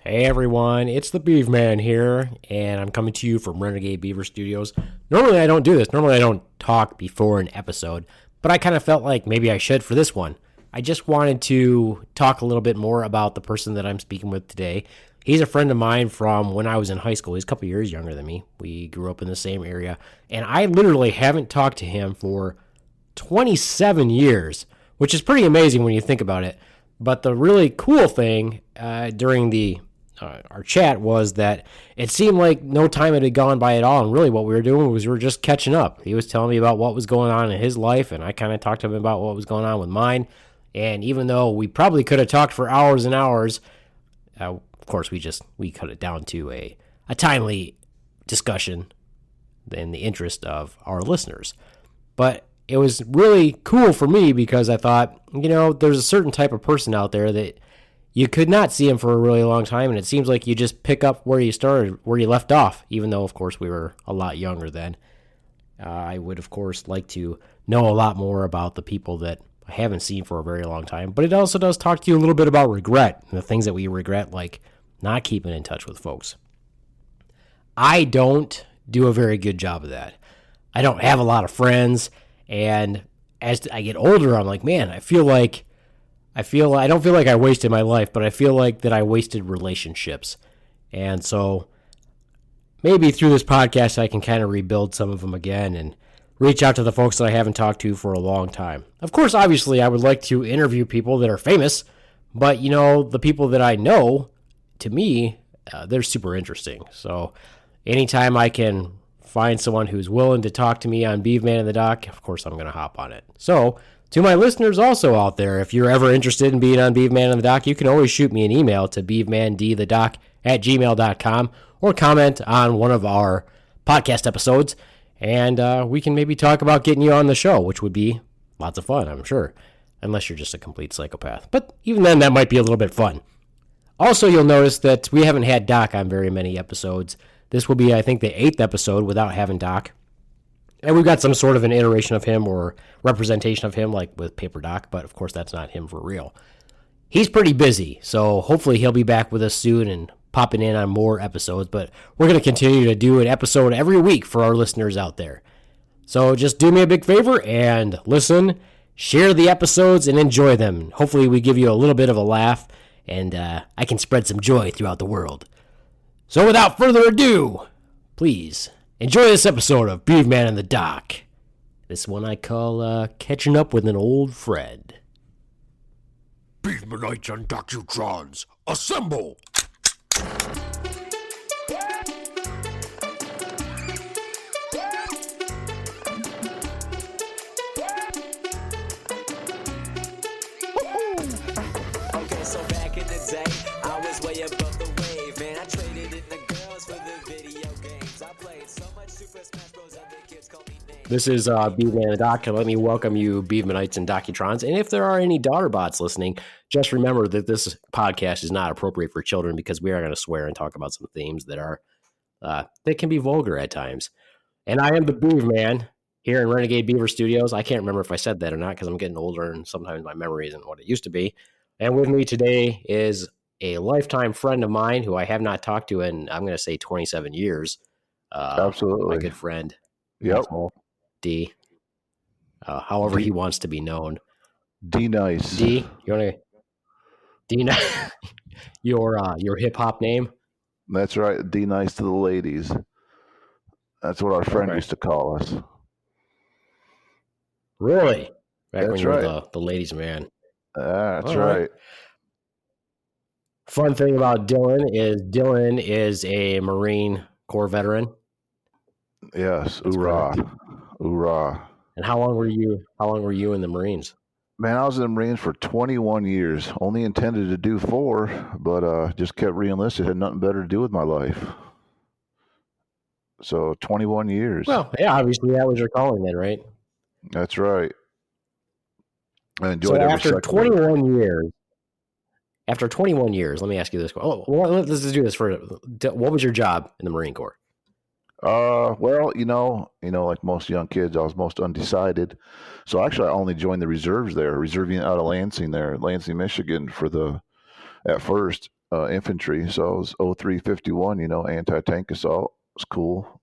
Hey everyone, it's the Beaveman here, and I'm coming to you from Renegade Beaver Studios. Normally I don't do this. Normally I don't talk before an episode, but I kind of felt like maybe I should for this one. I just wanted to talk a little bit more about the person that I'm speaking with today. He's a friend of mine from when I was in high school. He's a couple years younger than me. We grew up in the same area, and I literally haven't talked to him for 27 years, which is pretty amazing when you think about it. But the really cool thing during our chat was that it seemed like no time had gone by at all, and really what we were doing was we were just catching up. He was telling me about what was going on in his life, and I kind of talked to him about what was going on with mine. And even though we probably could have talked for hours and hours, of course we cut it down to a timely discussion in the interest of our listeners. But it was really cool for me because I thought, there's a certain type of person out there that you could not see him for a really long time, and it seems like you just pick up where you started, where you left off, even though, of course, we were a lot younger then. I would, of course, like to know a lot more about the people that I haven't seen for a very long time, but it also does talk to you a little bit about regret and the things that we regret, like not keeping in touch with folks. I don't do a very good job of that. I don't have a lot of friends, and as I get older, I'm like, man, I don't feel like I wasted my life, but I feel like that I wasted relationships. And so maybe through this podcast, I can kind of rebuild some of them again and reach out to the folks that I haven't talked to for a long time. Of course, obviously, I would like to interview people that are famous, but, the people that I know, to me, they're super interesting. So anytime I can find someone who's willing to talk to me on Beaveman in the Dock, of course, I'm going to hop on it. So to my listeners also out there, if you're ever interested in being on Beaveman in the Dock, you can always shoot me an email to beavemandthedock@gmail.com or comment on one of our podcast episodes, and we can maybe talk about getting you on the show, which would be lots of fun, I'm sure, unless you're just a complete psychopath. But even then, that might be a little bit fun. Also, you'll notice that we haven't had Doc on very many episodes. This will be, I think, the 8th episode without having Doc. And we've got some sort of an iteration of him or representation of him, like with Paper Doc, but of course that's not him for real. He's pretty busy, so hopefully he'll be back with us soon and popping in on more episodes, but we're going to continue to do an episode every week for our listeners out there. So just do me a big favor and listen, share the episodes, and enjoy them. Hopefully we give you a little bit of a laugh, and I can spread some joy throughout the world. So without further ado, please enjoy this episode of Beaveman in the Dock. This one I call Catching Up with an Old Friend. Beavemanites and Docutrons, assemble! Okay, so back in the day, I was way above the wave, and I traded in the girls for the video games. I played so much Super Smash Bros. Other kids called me names. This is Beaveman in the Dock, and let me welcome you, Beavemanites and Docutrons. And if there are any daughter bots listening, just remember that this podcast is not appropriate for children because we are going to swear and talk about some themes that are that can be vulgar at times. And I am the Beaveman here in Renegade Beaver Studios. I can't remember if I said that or not because I'm getting older and sometimes my memory isn't what it used to be. And with me today is a lifetime friend of mine who I have not talked to in, I'm going to say 27 years. Absolutely. My good friend. Yep. D. However he wants to be known. D nice. D, you want to D your hip hop name? That's right. D nice to the ladies. That's what our friend used to call us. Really? Back That's when you were right. the ladies' man. That's All right. Fun thing about Dylan is a Marine Corps veteran. Yes. That's Hoorah. correct. Hoorah. And how long were you in the Marines? Man, I was in the Marines for 21 years. Only intended to do 4, but just kept re-enlisted. Had nothing better to do with my life. So 21 years. Well, yeah, obviously that was your calling then, right? That's right. I enjoyed So every after second. 21 years, let me ask you this. Oh, well, let's just do this first. What was your job in the Marine Corps? Well, like most young kids, I was most undecided. So actually, I only joined the reserves there, reserve unit out of Lansing, Michigan, at first. infantry. So I was 0351, anti-tank assault. It was cool.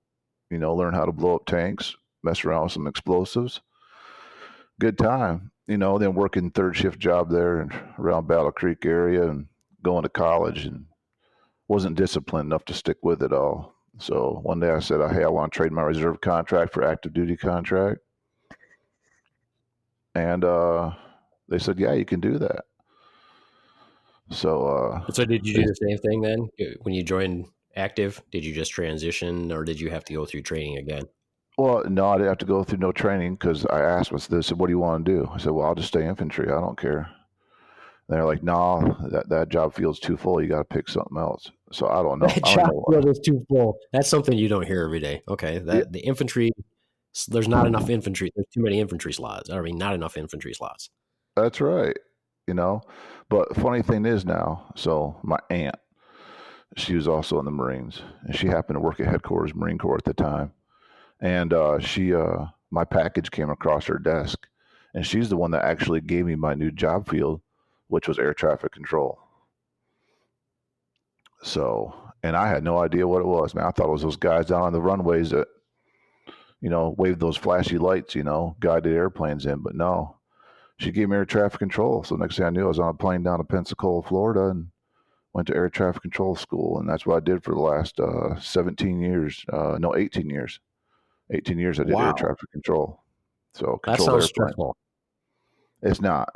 Learn how to blow up tanks, mess around with some explosives. Good time. Then working third shift job there and around Battle Creek area and going to college and wasn't disciplined enough to stick with it all. So one day I said, hey, I want to trade my reserve contract for active duty contract. And they said, yeah, you can do that. So did you do the same thing then when you joined active? Did you just transition, or did you have to go through training again? well, no, I didn't have to go through no training because I asked them, they said, what do you want to do? I said, well, I'll just stay infantry. I don't care. And they're like, no, that job feels too full. You got to pick something else. So I don't know. That I don't job know. field is too full. That's something you don't hear every day. Okay, Yeah, the infantry, there's not enough infantry. There's too many infantry slots. I mean, not enough infantry slots. that's right. You know, but funny thing is now, so my aunt, she was also in the Marines, and she happened to work at headquarters Marine Corps at the time. And my package came across her desk, and she's the one that actually gave me my new job field, which was air traffic control. So, and I had no idea what it was, man. I thought it was those guys down on the runways that, waved those flashy lights, guided airplanes in. But no, she gave me air traffic control. So next thing I knew, I was on a plane down to Pensacola, Florida, and went to air traffic control school. And that's what I did for the last 17 years. No, 18 years. 18 years I did air Wow, traffic control. So that controlled sounds airplane. stressful. It's not.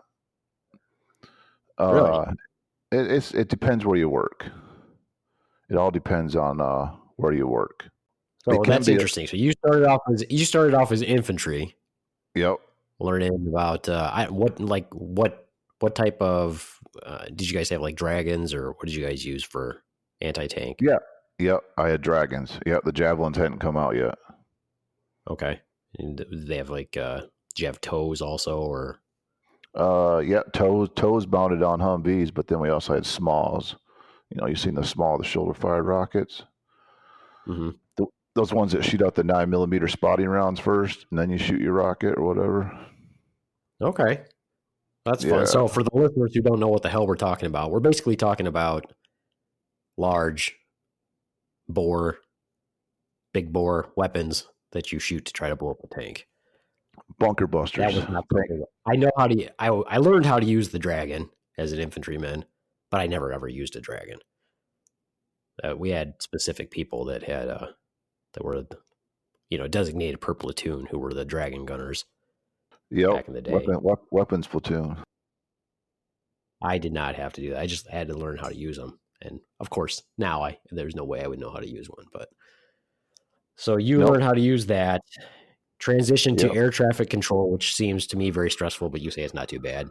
Really? Uh, it depends where you work. It all depends on where you work. It So can that's be interesting. So you started off as infantry, yep. learning about what type of did you guys have, like dragons, or what did you guys use for anti tank? Yeah. Yep. I had dragons. Yep. The javelins hadn't come out yet. Okay, and did they have do you have toes also, or Yeah. Toes mounted on Humvees, but then we also had smalls. You've seen the shoulder fired rockets. mm-hmm. Those ones that shoot out the 9 millimeter spotting rounds first, and then you shoot your rocket or whatever. Okay, that's fun. Yeah. So for the listeners who don't know what the hell we're talking about, we're basically talking about large bore, big bore weapons that you shoot to try to blow up a tank. Bunker That busters. was not something I know how to. I learned how to use the dragon as an infantryman, but I never ever used a dragon. We had specific people that had that were designated per platoon who were the dragon gunners Yep. back in the day. Weapons platoon. I did not have to do that. I just had to learn how to use them, and of course now there's no way I would know how to use one. But so you Nope. learn how to use that. Transition to Yep. air traffic control, which seems to me very stressful, but you say it's not too bad.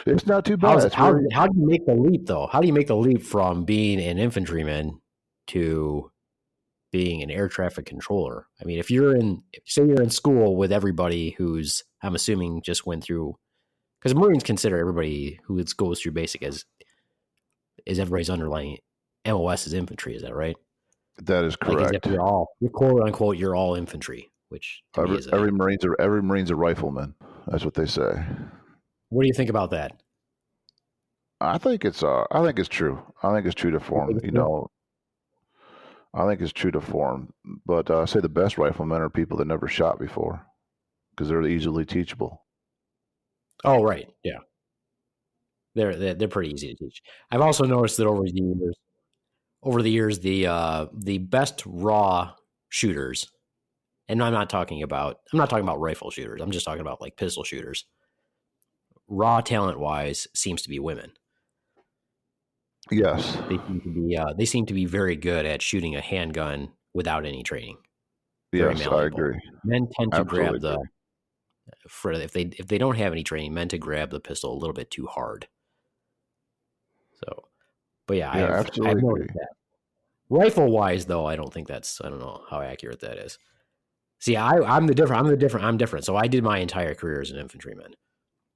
It's not too bad. It's very How do you make the leap though? How do you make the leap from being an infantryman to being an air traffic controller? I mean, say you're in school with everybody who's, I'm assuming, just went through, because Marines consider everybody who goes through basic as is everybody's underlying MOS is infantry. Is that right? that is Like as if correct. you're quote unquote, you're all infantry, which to me is Every Marine's a rifleman. That's what they say. what do you think about that? I think it's true. I think it's true to form. I think it's true to form. But I say the best riflemen are people that never shot before because they're easily teachable. Oh, right. Yeah. They're pretty easy to teach. I've also noticed that over the years, the best raw shooters, and I'm not talking about rifle shooters. I'm just talking about like pistol shooters. Raw talent wise seems to be women. Yes. They seem to be very good at shooting a handgun without any training. Very Yes, I malleable. agree. Men tend to Absolutely grab if they don't have any training, men to grab the pistol a little bit too hard. So, but yeah, Yeah, I've absolutely agree. noticed that. Rifle wise, though, I don't know how accurate that is. See, I'm different. So I did my entire career as an infantryman.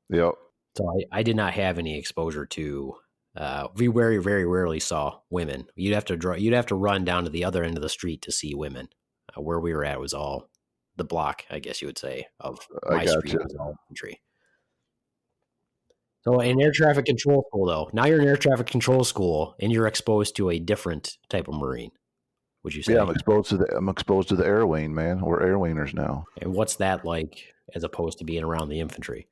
Yep. So I did not have any exposure to. We very, very rarely saw women. You'd have to run down to the other end of the street to see women. Where we were at was all the block, I guess you would say, of I my got street you. was all infantry. So in air traffic control school, though, now you're in air traffic control school and you're exposed to a different type of Marine, would you Yeah, say? I'm exposed to the air wing, man. We're air wingers now. And what's that like as opposed to being around the infantry?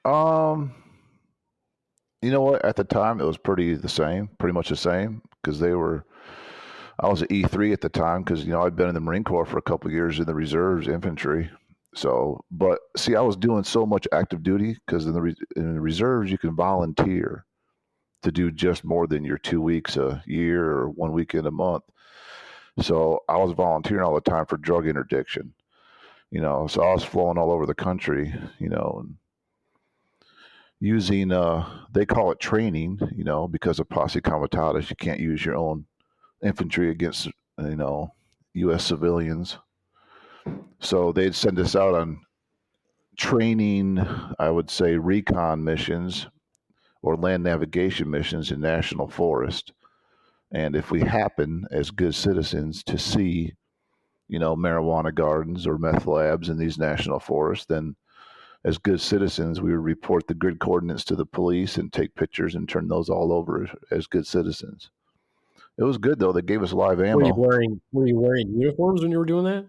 Um, you know what? At the time, it was pretty much the same, because they were. I was at E3 at the time because I'd been in the Marine Corps for a couple of years in the reserves infantry. So, but see, I was doing so much active duty because in the reserves you can volunteer to do just more than your 2 weeks a year or 1 weekend a month. So I was volunteering all the time for drug interdiction. So I was flowing all over the country, and using they call it training, because of posse comitatus, you can't use your own infantry against U.S. civilians. So they'd send us out on training, I would say, recon missions or land navigation missions in national forest. And if we happen, as good citizens, to see, marijuana gardens or meth labs in these national forests, then as good citizens, we would report the grid coordinates to the police and take pictures and turn those all over as good citizens. It was good though. They gave us live ammo. Were you wearing uniforms when you were doing that?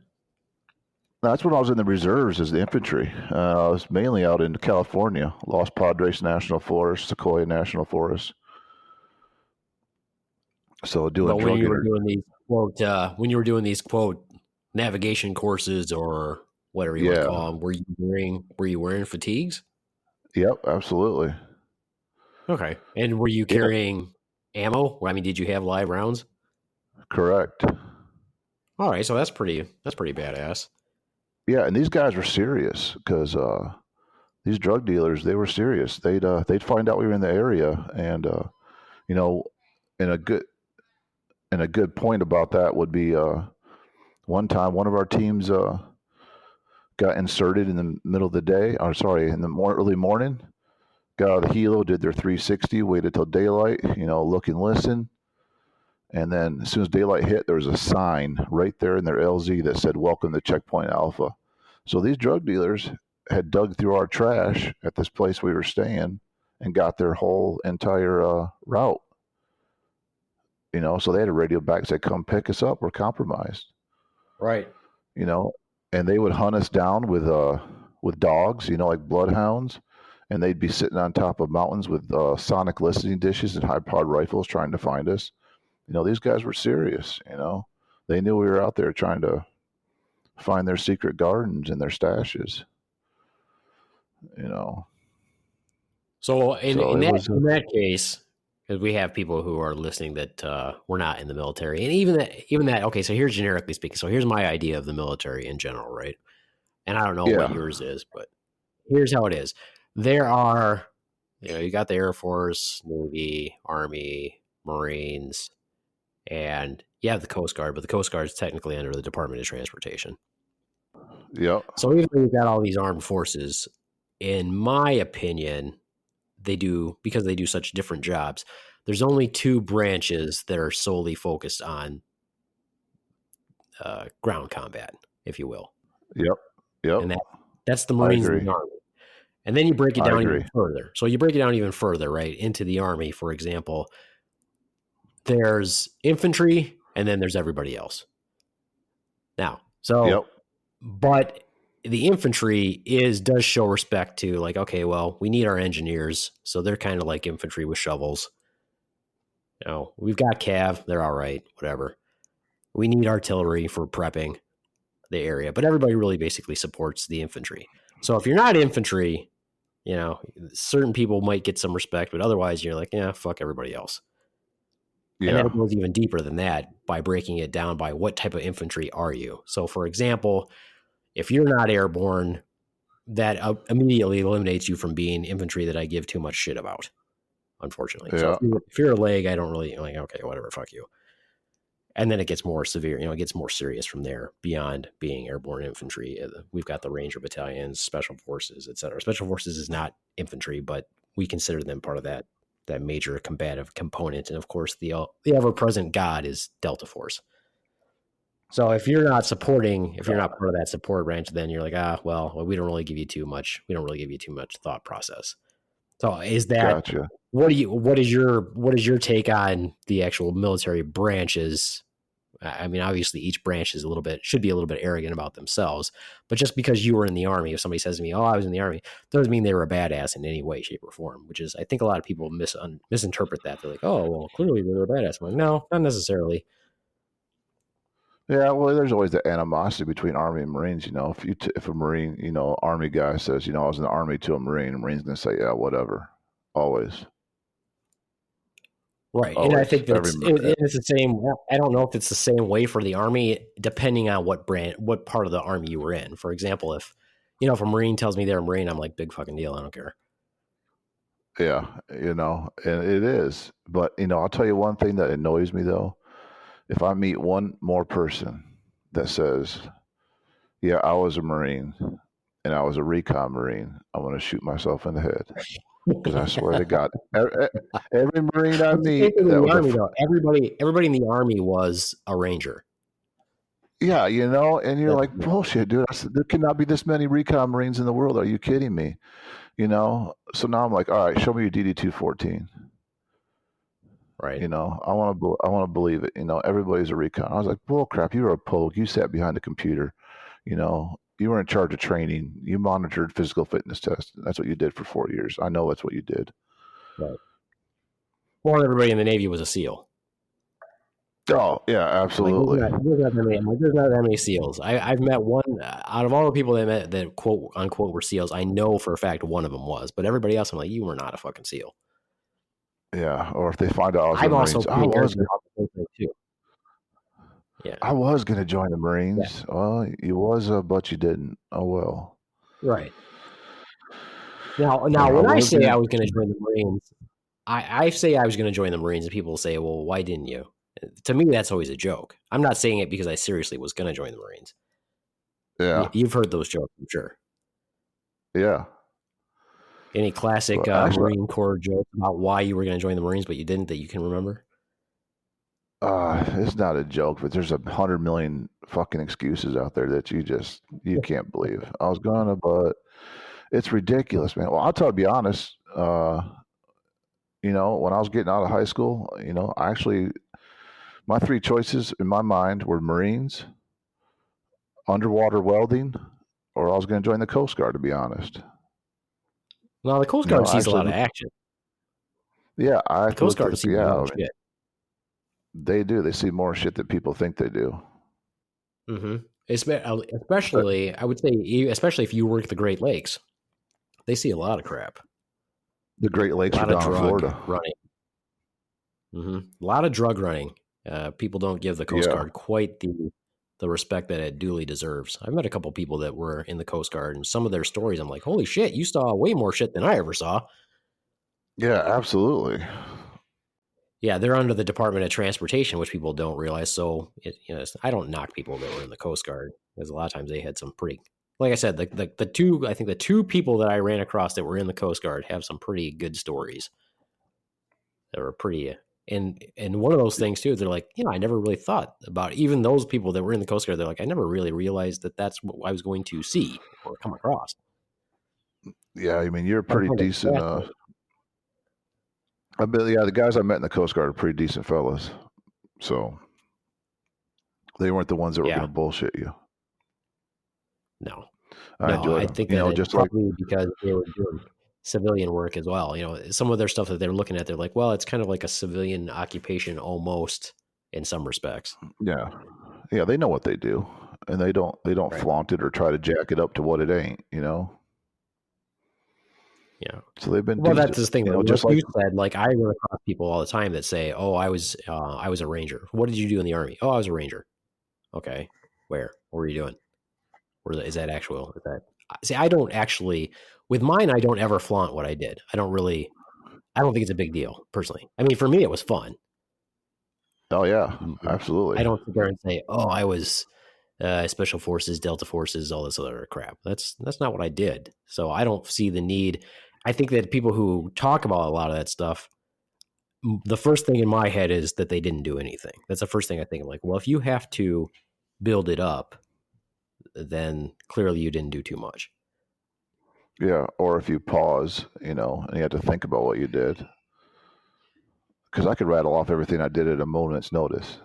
That's when I was in the reserves as the infantry. I was mainly out in California, Los Padres National Forest, Sequoia National Forest. So doing But when you were doing these quote navigation courses or whatever you want to call them, were you wearing fatigues? Yep, absolutely. Okay. And were you carrying ammo? I mean, did you have live rounds? Correct. All right, so that's pretty badass. Yeah, and these guys were serious because these drug dealers, they were serious. They'd find out we were in the area, and you know, and a good point about that would be one time one of our teams got inserted in the middle of the day, or sorry, in the early morning. Got out of the helo, did their 360, waited till daylight, look and listen. And then as soon as daylight hit, there was a sign right there in their LZ that said, "Welcome to Checkpoint Alpha." So these drug dealers had dug through our trash at this place we were staying and got their whole entire route. So they had a radio back that said, "Come pick us up. We're compromised." Right. And they would hunt us down with dogs, like bloodhounds, and they'd be sitting on top of mountains with sonic listening dishes and high-powered rifles trying to find us. These guys were serious. They knew we were out there trying to find their secret gardens and their stashes. So in that case, because we have people who are listening that were not in the military, and even that. Okay, so here's generically speaking. So here's my idea of the military in general, right? And I don't know what yours is, but here's how it is. There are, you got the Air Force, Navy, Army, Marines, and you have the Coast Guard, but the Coast Guard is technically under the Department of Transportation. Yeah. So even though you've got all these armed forces, in my opinion, because they do such different jobs, there's only two branches that are solely focused on ground combat, if you will. Yep. And that's the Marines and the Army. And then you break it down even further. So you break it down even further, right? Into the Army, for example, there's infantry and then there's everybody else. Now, but the infantry does show respect to, like, okay, well, we need our engineers. So they're kind of like infantry with shovels. We've got cav, they're all right, whatever. We need artillery for prepping the area, but everybody really basically supports the infantry. So if you're not infantry, certain people might get some respect, but otherwise you're like, yeah, fuck everybody else. Yeah. And then it goes even deeper than that by breaking it down by what type of infantry are you. So for example, if you're not airborne, that immediately eliminates you from being infantry that I give too much shit about, unfortunately. Yeah. So if you're a leg, I don't really, like, okay, whatever, fuck you. And then it gets more severe, it gets more serious from there beyond being airborne infantry. We've got the Ranger battalions, special forces, et cetera. Special forces is not infantry, but we consider them part of that major combative component. And of course, the ever-present god is Delta Force. So if you're not part of that support branch, then you're like, well, we don't really give you too much. We don't really give you too much thought process. So is that Gotcha. what is your take on the actual military branches? I mean, obviously each branch is should be a little bit arrogant about themselves, but just because you were in the army, if somebody says to me, "Oh, I was in the army," doesn't mean they were a badass in any way, shape, or form. Which is, I think a lot of people misinterpret that. They're like, "Oh, well, clearly they were a badass." I'm like, no, not necessarily. Yeah, well, there's always the animosity between Army and Marines. If a Marine, Army guy says, I was in the Army to a Marine, Marine's gonna say, yeah, whatever. Always, Right. And I always, think that it's the same. I don't know if it's the same way for the Army, depending on what part of the Army you were in. For example, if a Marine tells me they're a Marine, I'm like, big fucking deal. I don't care. yeah, and it is. But I'll tell you one thing that annoys me though. If I meet one more person that says, yeah, I was a Marine and I was a recon Marine, I'm gonna shoot myself in the head. Because I swear to God, every Marine I It's the same meet, thing in that the was Army, though. Everybody in the Army was a Ranger. yeah, and you're That's like, bullshit, dude. I said, there cannot be this many recon Marines in the world. Are you kidding me? So now I'm like, all right, show me your DD 214. right. I want to believe it. Everybody's a recon. I was like, bull crap. You were a pogue. You sat behind a computer. You were in charge of training. You monitored physical fitness tests. That's what you did for 4 years. I know that's what you did. Right. Well, everybody in the Navy was a SEAL. Oh yeah, I'm like, absolutely. there's not that many SEALs. I've met one out of all the people that I met that quote unquote were SEALs. I know for a fact one of them was, but everybody else, I'm like, you were not a fucking SEAL. Yeah. Or if they find out I was in I'm the also Marines, pretty arrogant about the same thing too. Yeah. I was going to join the Yeah. Marines. Well, you was, but you didn't. Oh well. Right. Now, Or I when I was say going I to. was going to join the Marines, I say I was going to join the Marines, and people say, "Well, why didn't you?" To me, that's always a joke. I'm not saying it because I seriously was going to join the Marines. Yeah. You've heard those jokes, I'm sure. Yeah. Any classic But actually, Marine Corps jokes about why you were going to join the Marines, but you didn't that you can remember? it's not a joke, but there's 100 million fucking excuses out there that you can't believe. I was gonna, but it's ridiculous, man. Well, I'll be honest. When I was getting out of high school, my three choices in my mind were Marines, underwater welding, or I was going to join the Coast Guard. To be honest, Now, the Coast Guard I sees a actually lot of looked. action. Yeah, I The actually Coast looked at Guard the. sees a Yeah, lot I of mean, shit. they do. They see more shit than people think they do. Mm-hmm. But Especially, I would say, especially if you work the Great Lakes, they see a lot of crap. the Great A Lakes are lot of down in drug Florida. running. A lot of drug running. People don't give the Coast Yeah, Guard quite the respect that it duly deserves. I've met a couple people that were in the Coast Guard, and some of their stories, I'm like, holy shit, you saw way more shit than I ever saw. yeah, absolutely. Yeah, they're under the Department of Transportation, which people don't realize. So, I don't knock people that were in the Coast Guard because a lot of times they had some pretty, like I said, I think the two people that I ran across that were in the Coast Guard have some pretty good stories. That were pretty, and one of those things too. They're like, I never really thought about even those people that were in the Coast Guard. They're like, I never really realized that that's what I was going to see or come across. Yeah, I mean, you're But I pretty find it decent. fascinating. I bet. Yeah, the guys I met in the Coast Guard are pretty decent fellas. So they weren't the ones that were going Yeah, to bullshit you. no, I I enjoyed them. think that it's Just like probably because they were doing civilian work as well. Some of their stuff that they're looking at, they're like, well, it's kind of like a civilian occupation almost in some respects. yeah, yeah, they know what they do, and they don't Right. flaunt it or try to jack it up to what it ain't. Yeah. So they've been Well, that's decent. the thing. Like Just like you said, like I run across people all the time that say, "Oh, I was a ranger. What did you do in the army? Oh, I was a ranger. Okay, where? What were you doing? Is that actual? Is that see? I don't actually with mine. I don't ever flaunt what I did. I don't really. I don't think it's a big deal personally. I mean, for me, it was fun. oh yeah, absolutely. I don't sit there and say, "Oh, I was special forces, Delta forces, all this other crap." That's not what I did. So I don't see the need. I think that people who talk about a lot of that stuff, the first thing in my head is that they didn't do anything. That's the first thing I think. I'm like, well, if you have to build it up, then clearly you didn't do too much. Yeah, or if you pause, and you had to think about what you did, because I could rattle off everything I did at a moment's notice.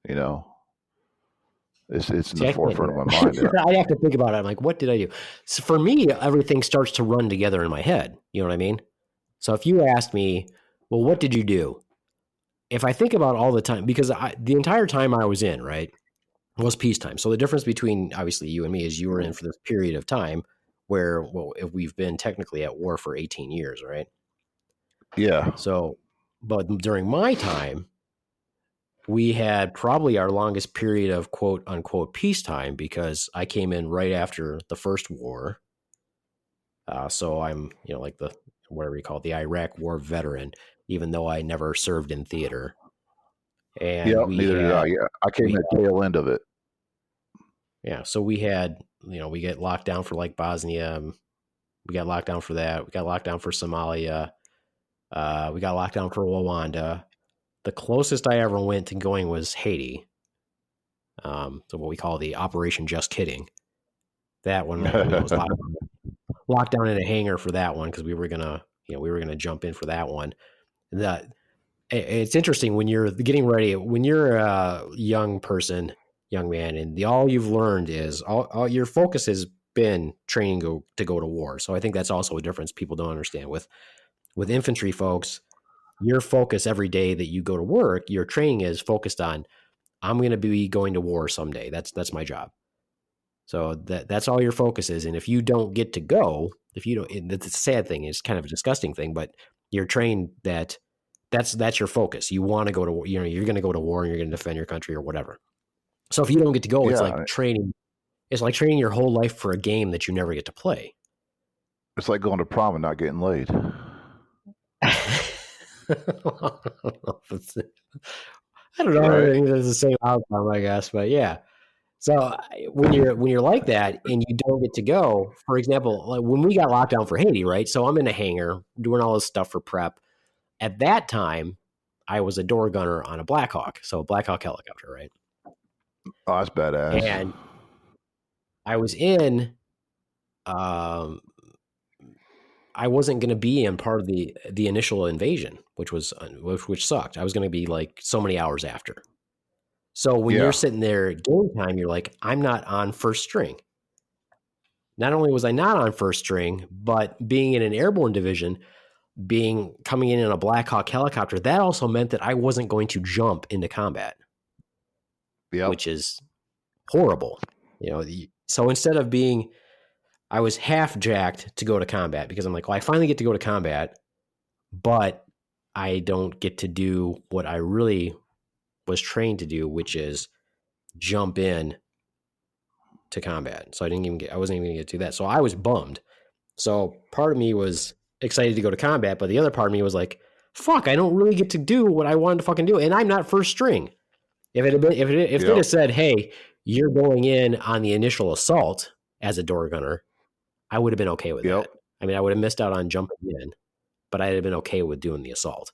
You know, it's in See, the I can't do forefront of my mind. that. I have to think about it. I'm like, what did I do? So for me, everything starts to run together in my head. You know what I mean? So if you ask me, well, what did you do? If I think about all the time, because the entire time I was in, right, was peacetime. So the difference between obviously you and me is you were in for this period of time where, well, if we've been technically at war for 18 years, right? Yeah, So, but during my time, we had probably our longest period of quote unquote peacetime because I came in right after the first war. So I'm, like the whatever you call it, the Iraq War veteran, even though I never served in theater. And yep. Neither did I. Yeah, I came we at the tail end of it. yeah, so we had, we get locked down for like Bosnia. We got locked down for that. We got locked down for Somalia. We got locked down for Rwanda. The closest I ever went to going was Haiti. So what we call the Operation Just Kidding. That one, was locked down in a hangar for that one because we were gonna jump in for that one. The It's interesting when you're getting ready, when you're a young person, young man, and all you've learned is all your focus has been training to go to war. So I think that's also a difference people don't understand with infantry folks. Your focus every day that you go to work, your training is focused on, I'm going to be going to war someday. That's my job. So that's all your focus is. And if you don't get to go, if you don't, it's a sad thing. It's kind of a disgusting thing, but you're trained that's your focus. You want to go to war. You're going to go to war and you're going to defend your country or whatever. So if you don't get to go, it's like Yeah, training. It's like training your whole life for a game that you never get to play. it's like going to prom and not getting laid. I don't know. I Right? think it's the same outcome, I guess, but yeah. So when you're like that and you don't get to go, for example, like when we got locked down for Haiti, right? So I'm in a hangar doing all this stuff for prep. At that time, I was a door gunner on a Black Hawk, so a Black Hawk helicopter, right? Oh, that's badass. And I was um, I wasn't going to be in part of the initial invasion, which sucked. I was going to be like so many hours after. So when you're Yeah, sitting there game time, you're like, I'm not on first string. Not only was I not on first string, but being in an airborne division, coming in a Black Hawk helicopter, that also meant that I wasn't going to jump into combat, yep, which is horrible. So instead of I was half jacked to go to combat because I'm like, well, I finally get to go to combat, but I don't get to do what I really was trained to do, which is jump in to combat. So I wasn't even going to get to that. So I was bummed. So part of me was excited to go to combat, but the other part of me was like, fuck, I don't really get to do what I wanted to fucking do. And I'm not first string. If they'd yep, have said, hey, you're going in on the initial assault as a door gunner, I would have been okay with yep. that. I mean, I would have missed out on jumping in, but I'd have been okay with doing the assault.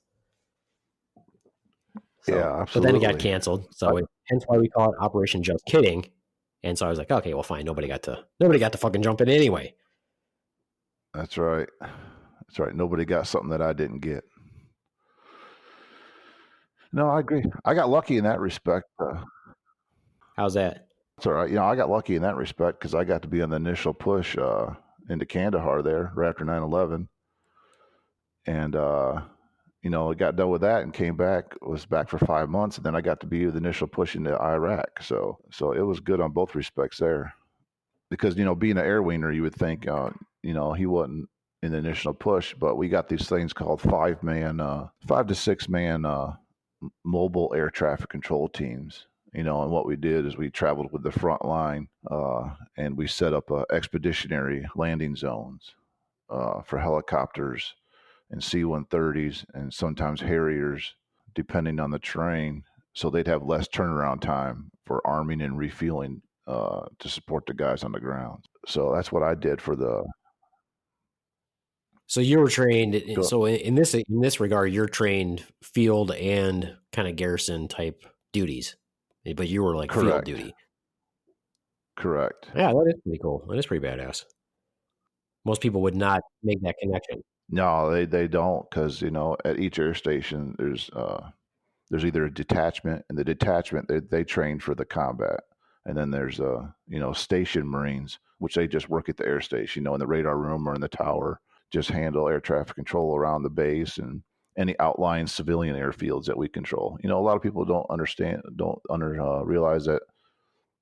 So, Yeah, but then it got absolutely. canceled. So hence why we call it Operation Just Kidding. And so I was like, okay, well, fine. Nobody got to fucking jump in anyway. That's right. That's right. Nobody got something that I didn't get. No, I agree. I got lucky in that respect. How's that? It's all right. I got lucky in that respect because I got to be on the initial push into Kandahar there right after 9/11, and I got done with that and came back. Was back for 5 months, and then I got to be with the initial push into Iraq. So it was good on both respects there. Because being an air wiener, you would think he wasn't in the initial push, but we got these things called 5 to 6 man mobile air traffic control teams. And what we did is we traveled with the front line, and we set up expeditionary landing zones for helicopters and C-130s and sometimes Harriers, depending on the terrain. So they'd have less turnaround time for arming and refueling to support the guys on the ground. So that's what I did for the. So you were trained. Go, So in this regard, you're trained field and kind of garrison type duties, but you were like field correct. duty. Correct. Yeah, that is pretty cool. That is pretty badass. Most people would not make that connection. No, they don't, because at each air station there's either a detachment, and the detachment they train for the combat, and then there's station Marines, which they just work at the air station, in the radar room or in the tower, just handle air traffic control around the base and any outlying civilian airfields that we control. A lot of people don't realize that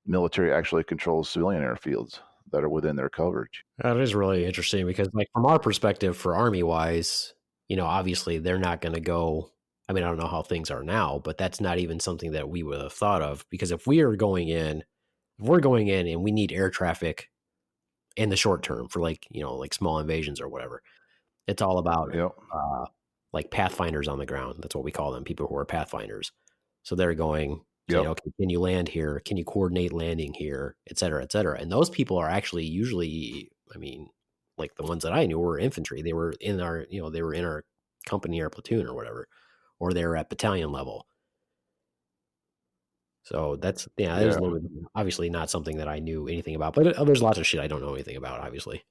military actually controls civilian airfields that are within their coverage. That is really interesting because, like, from our perspective, for Army wise, obviously they're not going to go. I mean, I don't know how things are now, but that's not even something that we would have thought of because if we're going in and we need air traffic in the short term for like small invasions or whatever, it's all about Yep. uh, like pathfinders on the ground. That's what we call them, people who are pathfinders. So they're saying, Yep. okay, can you land here? Can you coordinate landing here, et cetera, et cetera. And those people are actually usually, I mean, like the ones that I knew were infantry. They were in our company or platoon or whatever, or they were at battalion level. So that is Yeah. a little bit, obviously not something that I knew anything about, but there's lots of shit I don't know anything about, obviously.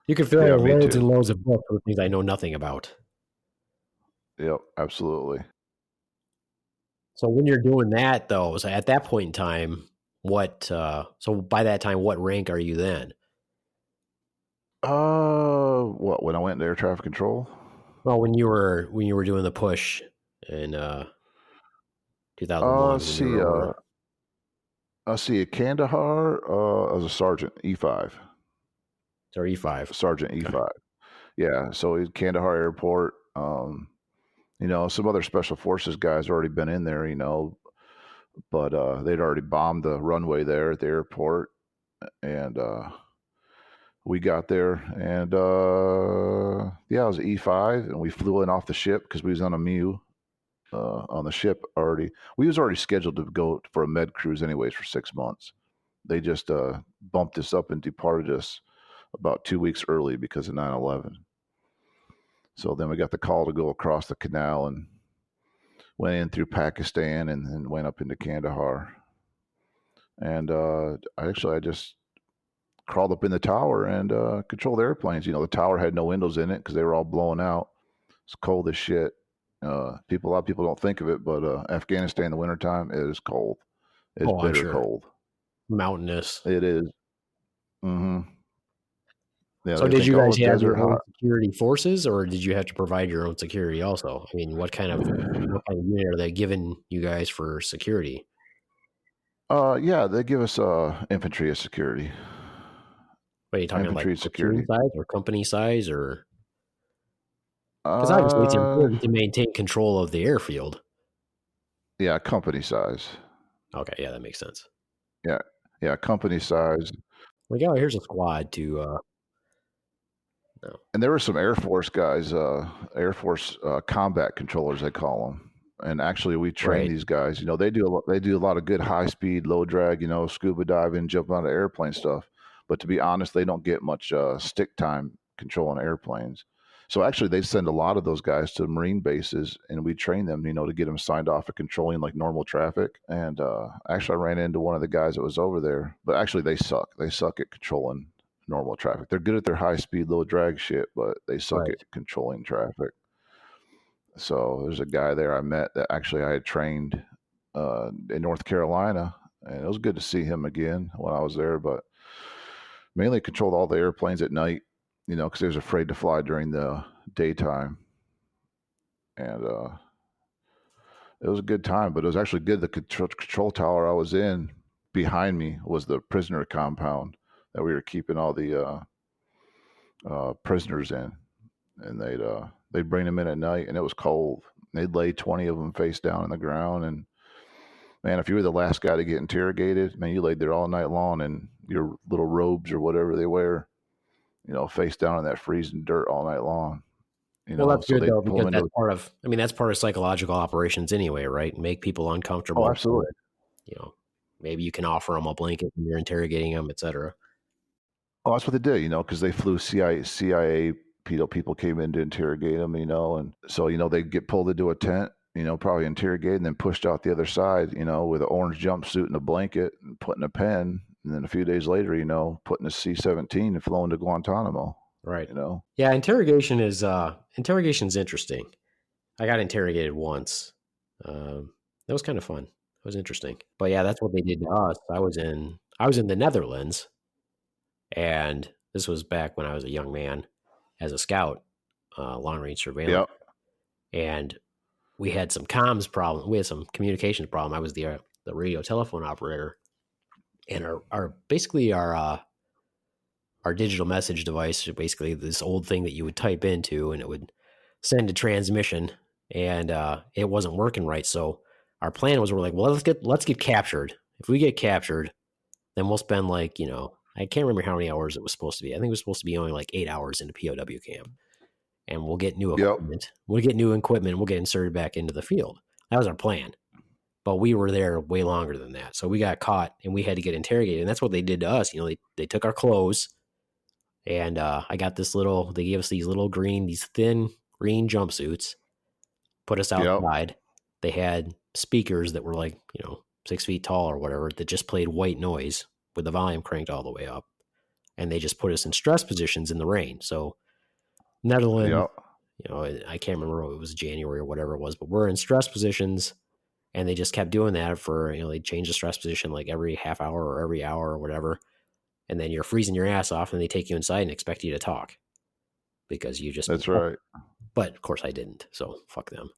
You could Yeah. fill Me loads and too. loads of books with things I know nothing about. Yep. Absolutely. So when you're doing that, though, so at that point in time, so by that time, what rank are you then? What, when I went into air traffic control? Well, when you were doing the push in 2001, when you See, were over I see at Kandahar, as a sergeant E5, or E5. sergeant Okay. E5. Yeah. So he's Kandahar Airport. Some other special forces guys already been in there, but they'd already bombed the runway there at the airport, and we got there, and yeah, it was E5, and we flew in off the ship because we was on a MEU on the ship already. We was already scheduled to go for a med cruise anyways for 6 months. They just bumped us up and departed us about 2 weeks early because of 9/11. So then we got the call to go across the canal and went in through Pakistan and then went up into Kandahar. And I just crawled up in the tower and controlled the airplanes. The tower had no windows in it because they were all blown out. It's cold as shit. A lot of people don't think of it, but Afghanistan in the wintertime, it is cold. It's Oh, I'm bitter sure. cold. Mountainous. It is. Mm-hmm. Yeah, So they did think, you oh, guys it's have desert your own hot. security forces, or did you have to provide your own security also? I mean, what kind of unit are they giving you guys for security? Yeah, they give us infantry as security. What are you talking like Infantry platoon security. size or company size, or because obviously it's Uh, important to maintain control of the airfield. yeah, company size. Okay, yeah, that makes sense. Yeah, yeah, company size. Like, oh, here's a squad to no, And there were some Air Force guys, Air Force combat controllers, they call them. And actually, we train right, these guys. They do a lot of good high speed, low drag, scuba diving, jumping out of airplane stuff. But to be honest, they don't get much stick time controlling airplanes. So actually, they send a lot of those guys to Marine bases, and we train them, to get them signed off of controlling like normal traffic. And actually, I ran into one of the guys that was over there, but actually, they suck. They suck at controlling normal traffic. They're good at their high speed, low drag shit, but they suck right. at controlling traffic. So there's a guy there I met that actually I had trained in North Carolina, and it was good to see him again when I was there. But mainly controlled all the airplanes at night, because he was afraid to fly during the daytime, and it was a good time. But it was actually good. The control tower I was in behind me was the prisoner compound that we were keeping all the prisoners in, and they'd bring them in at night, and it was cold. They'd lay 20 of them face down on the ground, and man, if you were the last guy to get interrogated, man, you laid there all night long in your little robes or whatever they wear, face down in that freezing dirt all night long. Well, that's So good though they'd pull because them into. that's part of psychological operations anyway, right? Make people Oh, uncomfortable so absolutely. that maybe you can offer them a blanket when you're interrogating them, etc. Oh, that's what they did, because they flew CIA, people came in to interrogate them, and so, they'd get pulled into a tent, probably interrogated and then pushed out the other side, with an orange jumpsuit and a blanket and put in a pen. And then a few days later, put in a C-17 and flown to Guantanamo. Right. you know. Yeah, interrogation's interesting. I got interrogated once. That was kind of fun. It was interesting. But yeah, that's what they did to us. I was in the Netherlands, and this was back when I was a young man as a scout, long range surveillance, Yep. and we had some comms problem. We had some communications problem. I was the radio telephone operator, and our basically our digital message device, basically this old thing that you would type into and it would send a transmission, and it wasn't working right. So our plan was, we're like, well, let's get captured. If we get captured, then we'll spend like, I can't remember how many hours it was supposed to be. I think it was supposed to be only like 8 hours in a POW camp, and we'll get new Yep. equipment. We'll get new equipment. We'll get inserted back into the field. That was our plan. But we were there way longer than that. So we got caught and we had to get interrogated. And that's what they did to us. They took our clothes, and I got they gave us these thin green jumpsuits, put us Yep. outside. They had speakers that were like, 6 feet tall or whatever, that just played white noise with the volume cranked all the way up. And they just put us in stress positions in the rain. So Netherlands, Yep. I can't remember if it was January or whatever it was, but we're in stress positions, and they just kept doing that for, they change the stress position like every half hour or every hour or whatever. And then you're freezing your ass off, and they take you inside and expect you to talk because you just, That's right. but of course I didn't. So fuck them.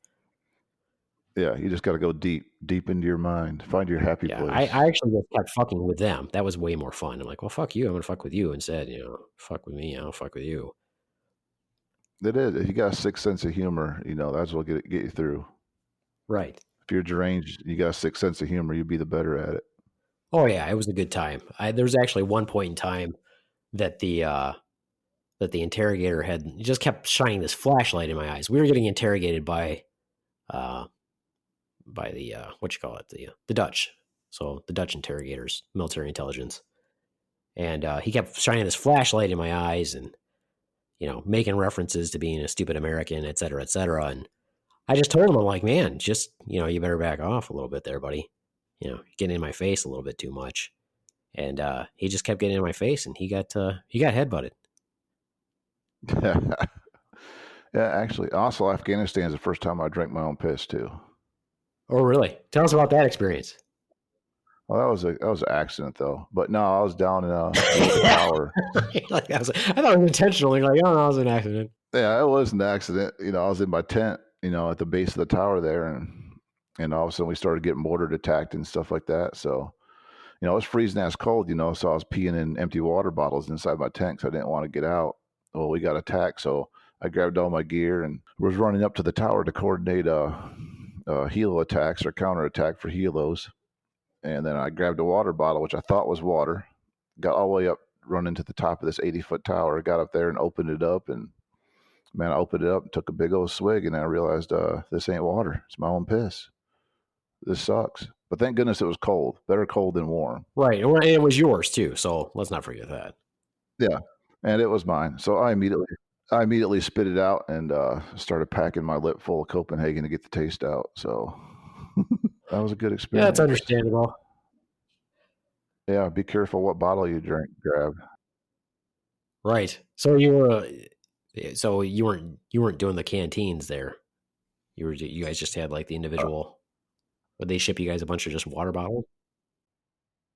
Yeah, you just got to go deep into your mind, find your happy Yeah. place. I actually just kept fucking with them. That was way more fun. I'm like, well, fuck you. I'm going to fuck with you instead. Fuck with me. I'll fuck with you. It is. If you got a sixth sense of humor, that's what get you through. Right. If you're deranged, you got a sixth sense of humor, you'd be the better at it. Oh yeah. It was a good time. There was actually one point in time that the interrogator had just kept shining this flashlight in my eyes. We were getting interrogated by the what you call it, the Dutch. So the Dutch interrogators, military intelligence, and he kept shining this flashlight in my eyes, and making references to being a stupid American, et cetera, et cetera. And I just told him, I'm like, man, just you better back off a little bit there, buddy. You're getting in my face a little bit too much. And he just kept getting in my face, and he got headbutted. Yeah, actually, also Afghanistan is the first time I drank my own piss too. Oh, really? Tell us about that experience. Well, that was an accident though. But no, I was down in the tower. Like, I thought it was intentional. You're like, oh, no, it was an accident. Yeah, it was an accident. I was in my tent, at the base of the tower there, and all of a sudden we started getting mortar attacked and stuff like that. So, it was freezing ass cold, so I was peeing in empty water bottles inside my tent because I didn't want to get out. Well, we got attacked, so I grabbed all my gear and was running up to the tower to coordinate helo attacks or counterattack for helos. And then I grabbed a water bottle, which I thought was water, got all the way up, running to the top of this 80-foot tower, got up there and opened it up. And man, I opened it up and took a big old swig, and I realized this ain't water. It's my own piss. This sucks. But thank goodness it was cold. Better cold than warm. Right. And it was yours too. So let's not forget that. Yeah. And it was mine. So I immediately spit it out and started packing my lip full of Copenhagen to get the taste out. So that was a good experience. Yeah, that's understandable. Yeah, be careful what bottle you grab. Right. So you weren't doing the canteens there. You guys just had like the individual. Would they ship you guys a bunch of just water bottles?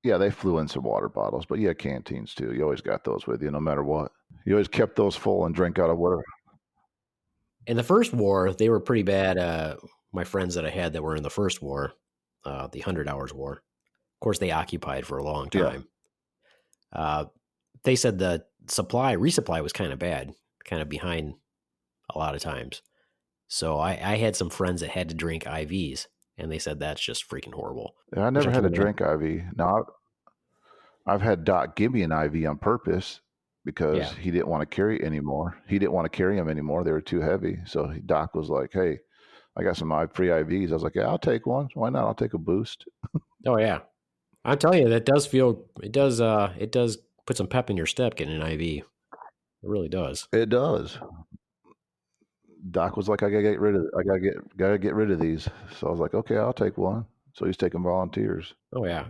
Yeah, they flew in some water bottles, but yeah, canteens too. You always got those with you, no matter what. You always kept those full and drank out of water. In the first war, they were pretty bad. My friends that I had that were in the first war, the 100 Hours War, of course, they occupied for a long time. Yeah. They said the resupply was kind of bad, kind of behind a lot of times. So I had some friends that had to drink IVs, and they said that's just freaking horrible. Yeah, I never had to drink IV. Now, I've had Doc give me an IV on purpose because he didn't want to carry anymore. He didn't want to carry them anymore. They were too heavy. So Doc was like, hey, I got some free IVs. I was like, yeah, I'll take one. Why not? I'll take a boost. Oh, yeah. I'll tell you, it does put some pep in your step getting an IV. It really does. It does. Doc was like, I gotta get rid of these. So I was like, okay, I'll take one. So he's taking volunteers. Oh yeah,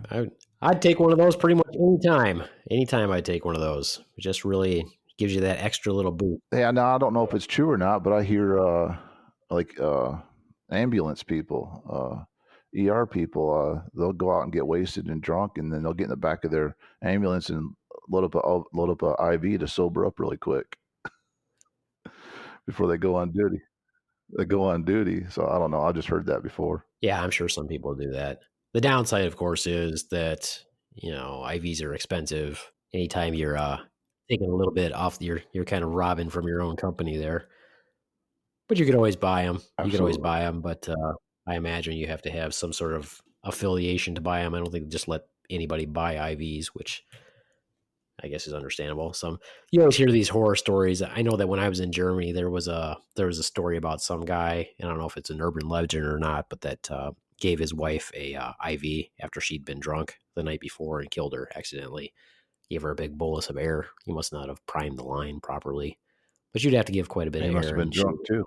I'd take one of those pretty much anytime. Anytime I'd take one of those. Just really gives you that extra little boost. Yeah, now I don't know if it's true or not, but I hear like ambulance people, ER people, they'll go out and get wasted and drunk, and then they'll get in the back of their ambulance and load up a IV to sober up really quick before they go on duty. They go on duty. So I don't know. I just heard that before. Yeah, I'm sure some people do that. The downside, of course, is that IVs are expensive. Anytime you're taking a little bit off, you're kind of robbing from your own company there. But you could always buy them. You could always Absolutely. buy them, but I imagine you have to have some sort of affiliation to buy them. I don't think they just let anybody buy IVs, which I guess is understandable. You always hear these horror stories. I know that when I was in Germany, there was a story about some guy, and I don't know if it's an urban legend or not, but that gave his wife a IV after she'd been drunk the night before and killed her accidentally. Gave her a big bolus of air. He must not have primed the line properly, but you'd have to give quite a bit He of must air, have been and she, drunk too.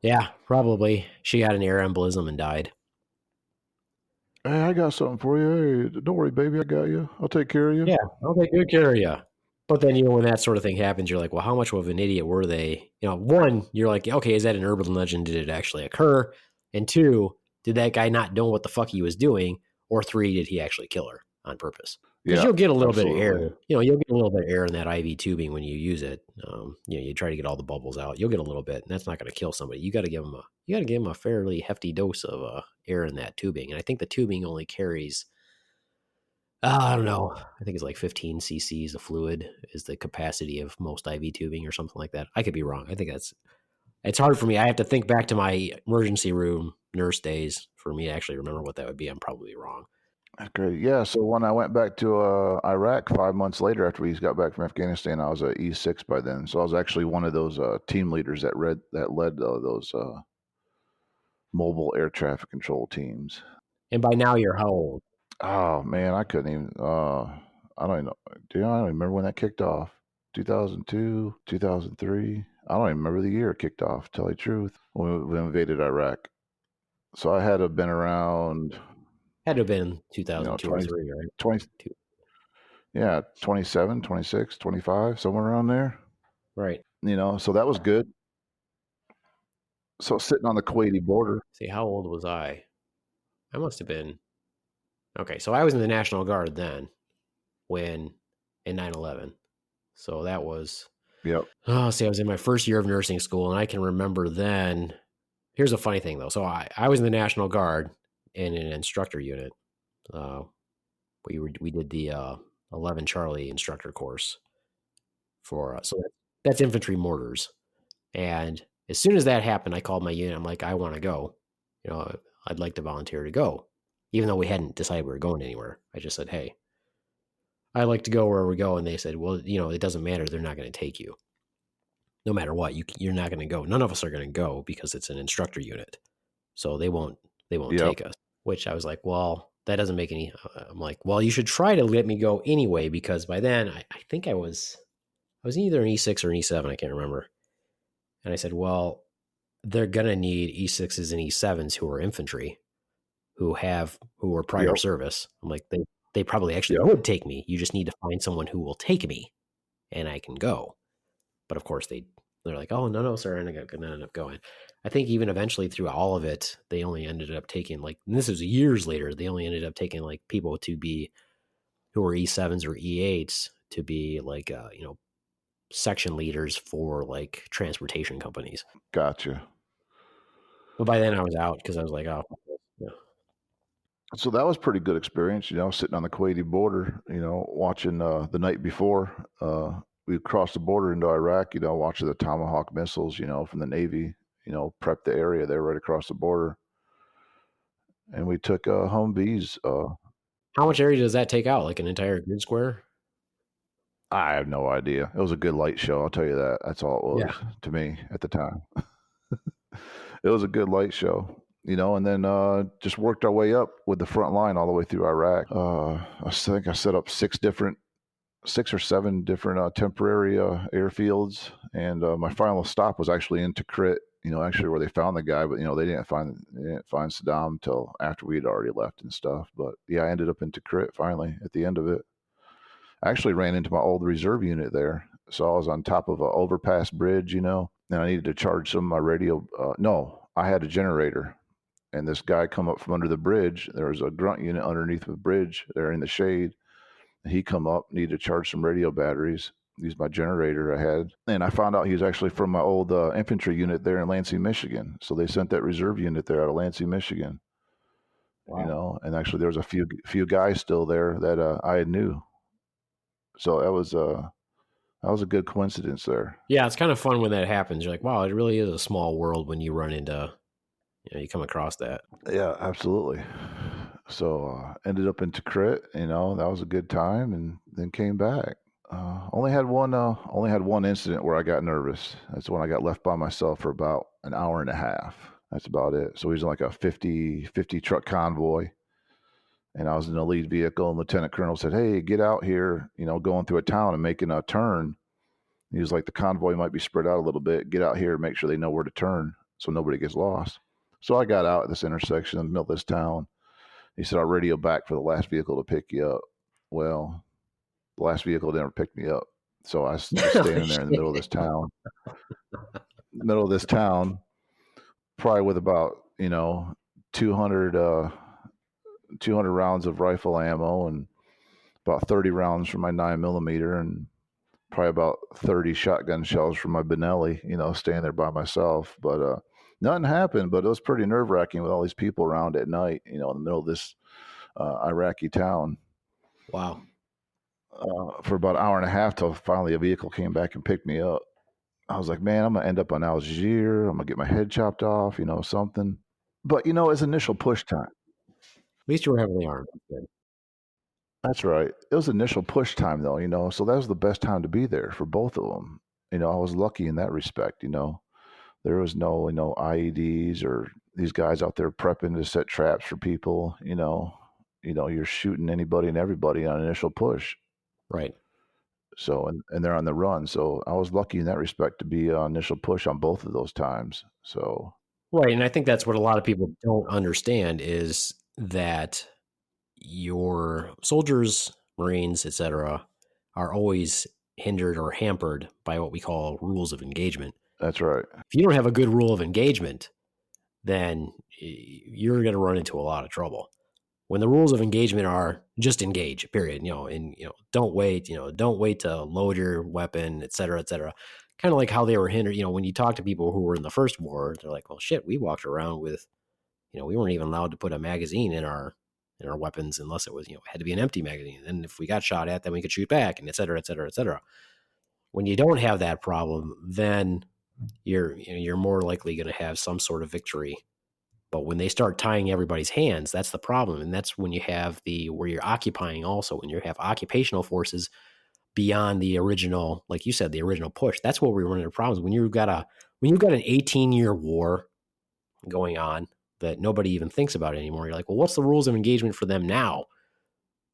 yeah, probably she got an air embolism and died. Hey, I got something for you. Hey, don't worry, baby. I got you. I'll take care of you. Yeah, I'll take good care of you. But then, when that sort of thing happens, you're like, well, how much of an idiot were they? One, you're like, okay, is that an urban legend? Did it actually occur? And two, did that guy not know what the fuck he was doing? Or three, did he actually kill her on purpose? Because Yeah, you'll get a little bit of absolutely. air. You'll get a little bit of air in that IV tubing when you use it. You try to get all the bubbles out. You'll get a little bit, and that's not going to kill somebody. You got to give them a fairly hefty dose of air in that tubing. And I think the tubing only carries I don't know. I think it's like 15 cc's of fluid is the capacity of most IV tubing or something like that. I could be wrong. I think it's hard for me. I have to think back to my emergency room nurse days for me to actually remember what that would be. I'm probably wrong. That's great. Yeah. So when I went back to Iraq 5 months later after we got back from Afghanistan, I was a E6 by then. So I was actually one of those team leaders that led those mobile air traffic control teams. And by now you're how old? Oh man, I couldn't even. I don't even know. I don't even remember when that kicked off. 2002, 2003. I don't even remember the year it kicked off. To tell you the truth, when we invaded Iraq. So I had to have been around, Had to have been 2002 or 20, 3, right? 20, yeah, 27, 26, 25, somewhere around there. Right. So that was good. So sitting on the Kuwaiti border. See, how old was I? I must have been. Okay, so I was in the National Guard then when in 9/11. So that was Yep. I was in my first year of nursing school, and I can remember then. Here's a funny thing, though. So I was in the National Guard in an instructor unit. Uh, we did the 11 Charlie instructor course for so that's infantry mortars. And as soon as that happened, I called my unit. I'm like, I want to go. I'd like to volunteer to go, even though we hadn't decided we were going anywhere. I just said, hey, I'd like to go wherever we go, and they said, well, it doesn't matter. They're not going to take you. No matter what, you're not going to go. None of us are going to go because it's an instructor unit, so they won't Yep. take us. Which I was like, well, that doesn't make any. I'm like, well, you should try to let me go anyway, because by then I think I was either an E6 or an E7. I can't remember. And I said, well, they're gonna need E6s and E7s who are infantry, who were prior Yep. service. I'm like, they probably actually Yep. would take me. You just need to find someone who will take me, and I can go. But of course they're like, oh no, sir, I'm not gonna end up going. I think even eventually through all of it, they only ended up taking and this was years later, they only ended up taking people to be who were E7s or E8s to be section leaders for transportation companies. Gotcha. But by then I was out because I was like, oh yeah. So that was pretty good experience, sitting on the Kuwaiti border, watching the night before we crossed the border into Iraq, watching the Tomahawk missiles, from the Navy, prep the area there right across the border. And we took Humvees. How much area does that take out? Like an entire grid square? I have no idea. It was a good light show, I'll tell you that. That's all it was Yeah. to me at the time. It was a good light show, and then just worked our way up with the front line all the way through Iraq. I think I set up 6 or 7 different temporary airfields, and my final stop was actually in Tikrit, actually where they found the guy, but they didn't find Saddam until after we had already left and stuff. But yeah, I ended up in Tikrit finally at the end of it. I actually ran into my old reserve unit there. So I was on top of an overpass bridge, and I needed to charge some of my radio. No, I had a generator, and this guy come up from under the bridge. There was a grunt unit underneath the bridge there in the shade. He come up, needed to charge some radio batteries. Used my generator I had, and I found out he was actually from my old infantry unit there in Lansing, Michigan. So they sent that reserve unit there out of Lansing, Michigan. Wow. And actually there was a few guys still there that I knew. So that was a good coincidence there. Yeah, it's kind of fun when that happens. You're like, wow, it really is a small world when you run into, you come across that. Yeah, absolutely. So ended up in Tikrit, that was a good time, and then came back. Only had one incident where I got nervous. That's when I got left by myself for about an hour and a half. That's about it. So he's like a 50 truck convoy, and I was in the lead vehicle, and Lieutenant Colonel said, "Hey, get out here, going through a town and making a turn." He was like, "The convoy might be spread out a little bit. Get out here and make sure they know where to turn so nobody gets lost." So I got out at this intersection in the middle of this town. He said, "I'll radio back for the last vehicle to pick you up." Well, the last vehicle never picked me up. So I was just standing there in the middle of this town, probably with about, 200, 200 rounds of rifle ammo and about 30 rounds from my 9mm and probably about 30 shotgun shells from my Benelli, staying there by myself. But nothing happened, but it was pretty nerve wracking with all these people around at night, in the middle of this Iraqi town. Wow. For about an hour and a half till finally a vehicle came back and picked me up. I was like, man, I'm going to end up on Algiers. I'm going to get my head chopped off, something. But, it's initial push time. At least you were heavily armed. Good. That's right. It was initial push time, though, so that was the best time to be there for both of them. I was lucky in that respect, There was no, IEDs or these guys out there prepping to set traps for people, you're shooting anybody and everybody on initial push. Right. So, and they're on the run. So I was lucky in that respect to be on initial push on both of those times. So, Right. And I think that's what a lot of people don't understand is that your soldiers, Marines, etc., are always hindered or hampered by what we call rules of engagement. that's right. If you don't have a good rule of engagement, then you're going to run into a lot of trouble. When the rules of engagement are just engage, period, and don't wait, don't wait to load your weapon, et cetera, et cetera. Kind of like how they were hindered, when you talk to people who were in the first war, they're like, well, shit, we walked around with, we weren't even allowed to put a magazine in our weapons unless it was, had to be an empty magazine. And if we got shot at, then we could shoot back, and et cetera, et cetera, et cetera. When you don't have that problem, then you're more likely going to have some sort of victory. But when they start tying everybody's hands, that's the problem. And that's when you have where you're occupying also, when you have occupational forces beyond the original, like you said, the original push. That's where we run into problems. When you've got an 18-year war going on that nobody even thinks about anymore, you're like, well, what's the rules of engagement for them now?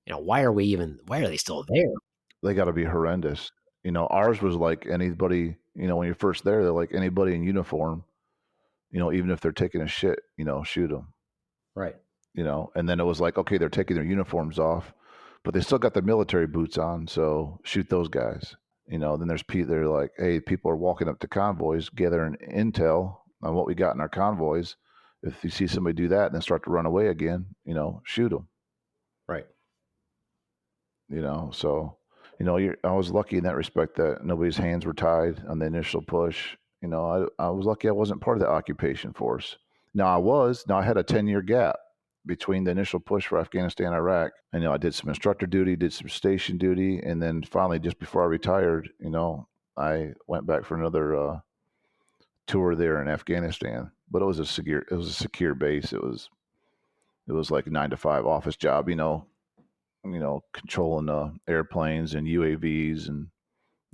Why are they still there? They got to be horrendous. Ours was like anybody, when you're first there, they're like anybody in uniform, even if they're taking a shit, shoot them. Right. And then it was like, okay, they're taking their uniforms off, but they still got their military boots on. So shoot those guys. Then they're like, hey, people are walking up to convoys, gathering intel on what we got in our convoys. If you see somebody do that and then start to run away again, shoot them. Right. So, I was lucky in that respect that nobody's hands were tied on the initial push. I was lucky I wasn't part of the occupation force. Now I had a 10-year gap between the initial push for Afghanistan, Iraq. I did some instructor duty, did some station duty, and then finally, just before I retired, I went back for another tour there in Afghanistan. But it was a secure base. It was like a 9 to 5 office job, controlling airplanes and UAVs, and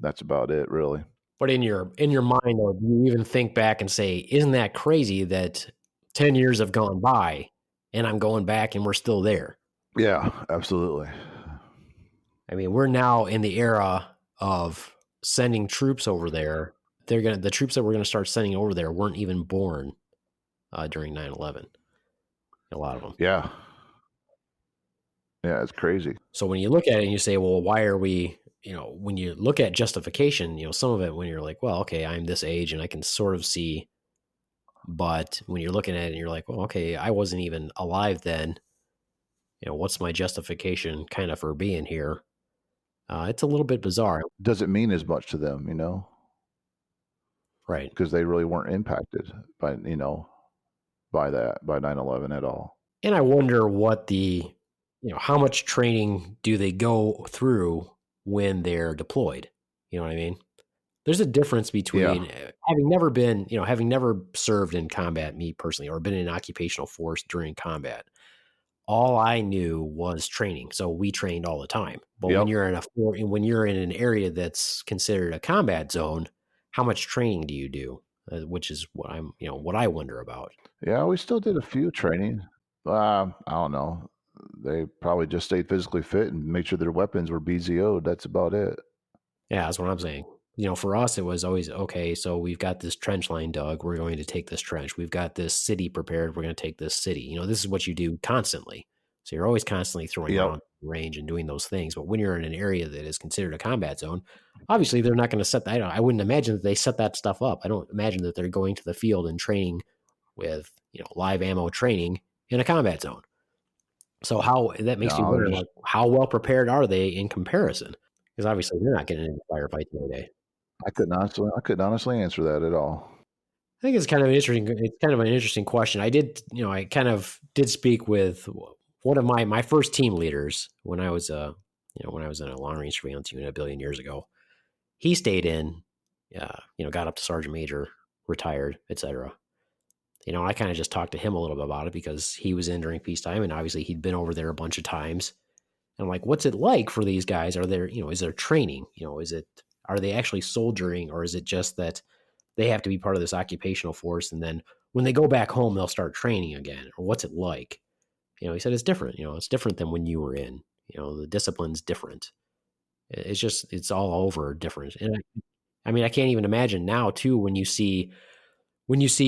that's about it, really. But in your mind, though, do you even think back and say, isn't that crazy that 10 years have gone by and I'm going back and we're still there? Yeah, absolutely. I mean, we're now in the era of sending troops over there. The troops that we're going to start sending over there weren't even born during 9/11. A lot of them. Yeah. Yeah, it's crazy. So when you look at it and you say, well, why are we, when you look at justification, some of it when you're like, well, okay, I'm this age and I can sort of see, but when you're looking at it and you're like, well, okay, I wasn't even alive then, what's my justification kind of for being here? It's a little bit bizarre. Doesn't mean as much to them, Right. because they really weren't impacted by, by 9/11 at all. And I wonder what how much training do they go through when they're deployed? You know what I mean? There's a difference between having never served in combat, me personally, or been in an occupational force during combat. All I knew was training. So we trained all the time. But when Yep. you're in an area that's considered a combat zone, how much training do you do? Which is what I wonder about. Yeah, we still did a few training. I don't know. They probably just stayed physically fit and made sure their weapons were BZO'd. That's about it. Yeah, that's what I'm saying. For us, it was always, okay, so we've got this trench line dug. We're going to take this trench. We've got this city prepared. We're going to take this city. This is what you do constantly. So you're always constantly throwing Yep. around range and doing those things. But when you're in an area that is considered a combat zone, obviously they're not going to set that. I wouldn't imagine that they set that stuff up. I don't imagine that they're going to the field and training with, live ammo training in a combat zone. So that makes me No, wonder, they're like, just, how well prepared are they in comparison? Because obviously they're not getting into firefights every day. I couldn't honestly answer that at all. I think it's kind of an interesting question. I kind of did speak with one of my first team leaders when I was in a long range surveillance unit a billion years ago. He stayed in, got up to sergeant major, retired, etc. I kind of just talked to him a little bit about it because he was in during peacetime and obviously he'd been over there a bunch of times. And I'm like, what's it like for these guys? Are there, is there training? Are they actually soldiering, or is it just that they have to be part of this occupational force, and then when they go back home, they'll start training again? Or what's it like? He said it's different. It's different than when you were in. The discipline's different. It's all over different. And I mean, I can't even imagine now too when you see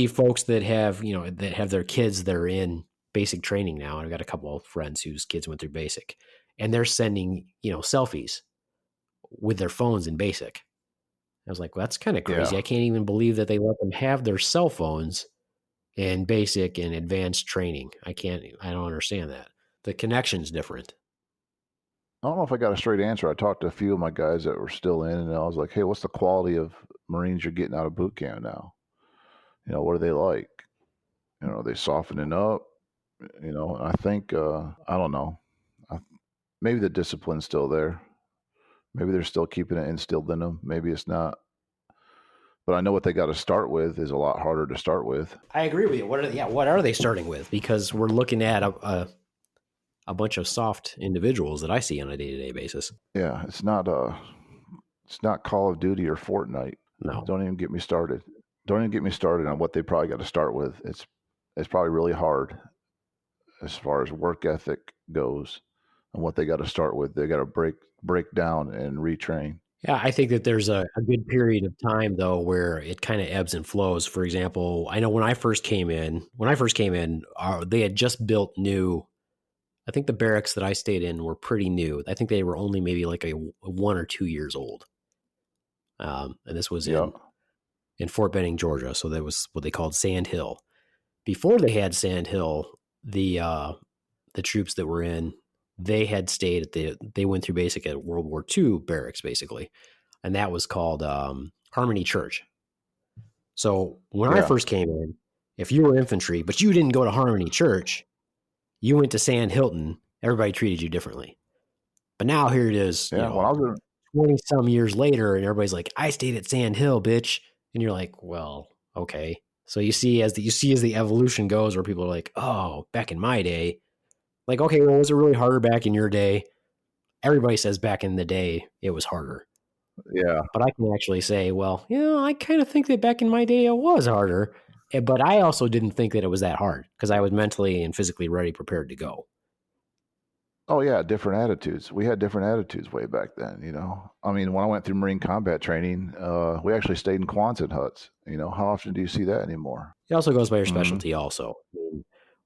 folks that have their kids that are in basic training now. I've got a couple of friends whose kids went through basic, and they're sending selfies with their phones in basic. I was like, well, that's kind of crazy. Yeah. I can't even believe that they let them have their cell phones in basic and advanced training. I don't understand that. The connection's different. I don't know if I got a straight answer. I talked to a few of my guys that were still in, and I was like, "Hey, what's the quality of Marines you're getting out of boot camp now? What are they like? Are they softening up? And I think I don't know. Maybe the discipline's still there. Maybe they're still keeping it instilled in them. Maybe it's not. But I know what they got to start with is a lot harder to start with. I agree with you. What are they starting with? Because we're looking at a bunch of soft individuals that I see on a day-to-day basis. Yeah, it's not Call of Duty or Fortnite. No. Don't even get me started. Don't even get me started on what they probably got to start with. It's probably really hard as far as work ethic goes and what they got to start with. They got to break down and retrain. Yeah, I think that there's a good period of time though where it kind of ebbs and flows. For example, I know when I first came in, they had just built new. I think the barracks that I stayed in were pretty new. I think they were only maybe like a 1 or 2 years old. And this was in Fort Benning, Georgia. So that was what they called Sand Hill. Before they had Sand Hill, the troops that were in, they had stayed they went through basic at World War II barracks, basically. And that was called Harmony Church. So when I first came in, if you were infantry, but you didn't go to Harmony Church, you went to Sand Hilton, everybody treated you differently. But now here it is, Yeah, when I was 20 some years later, and everybody's like, I stayed at Sand Hill, bitch. And you're like, well, okay. So you see as the evolution goes, where people are like, oh, back in my day, like, okay, well, was it really harder back in your day? Everybody says back in the day it was harder. Yeah. But I can actually say, well, I kind of think that back in my day it was harder. But I also didn't think that it was that hard because I was mentally and physically ready, prepared to go. Oh yeah, different attitudes. We had different attitudes way back then. I mean, when I went through Marine combat training, we actually stayed in Quonset huts. How often do you see that anymore? It also goes by your specialty. Also,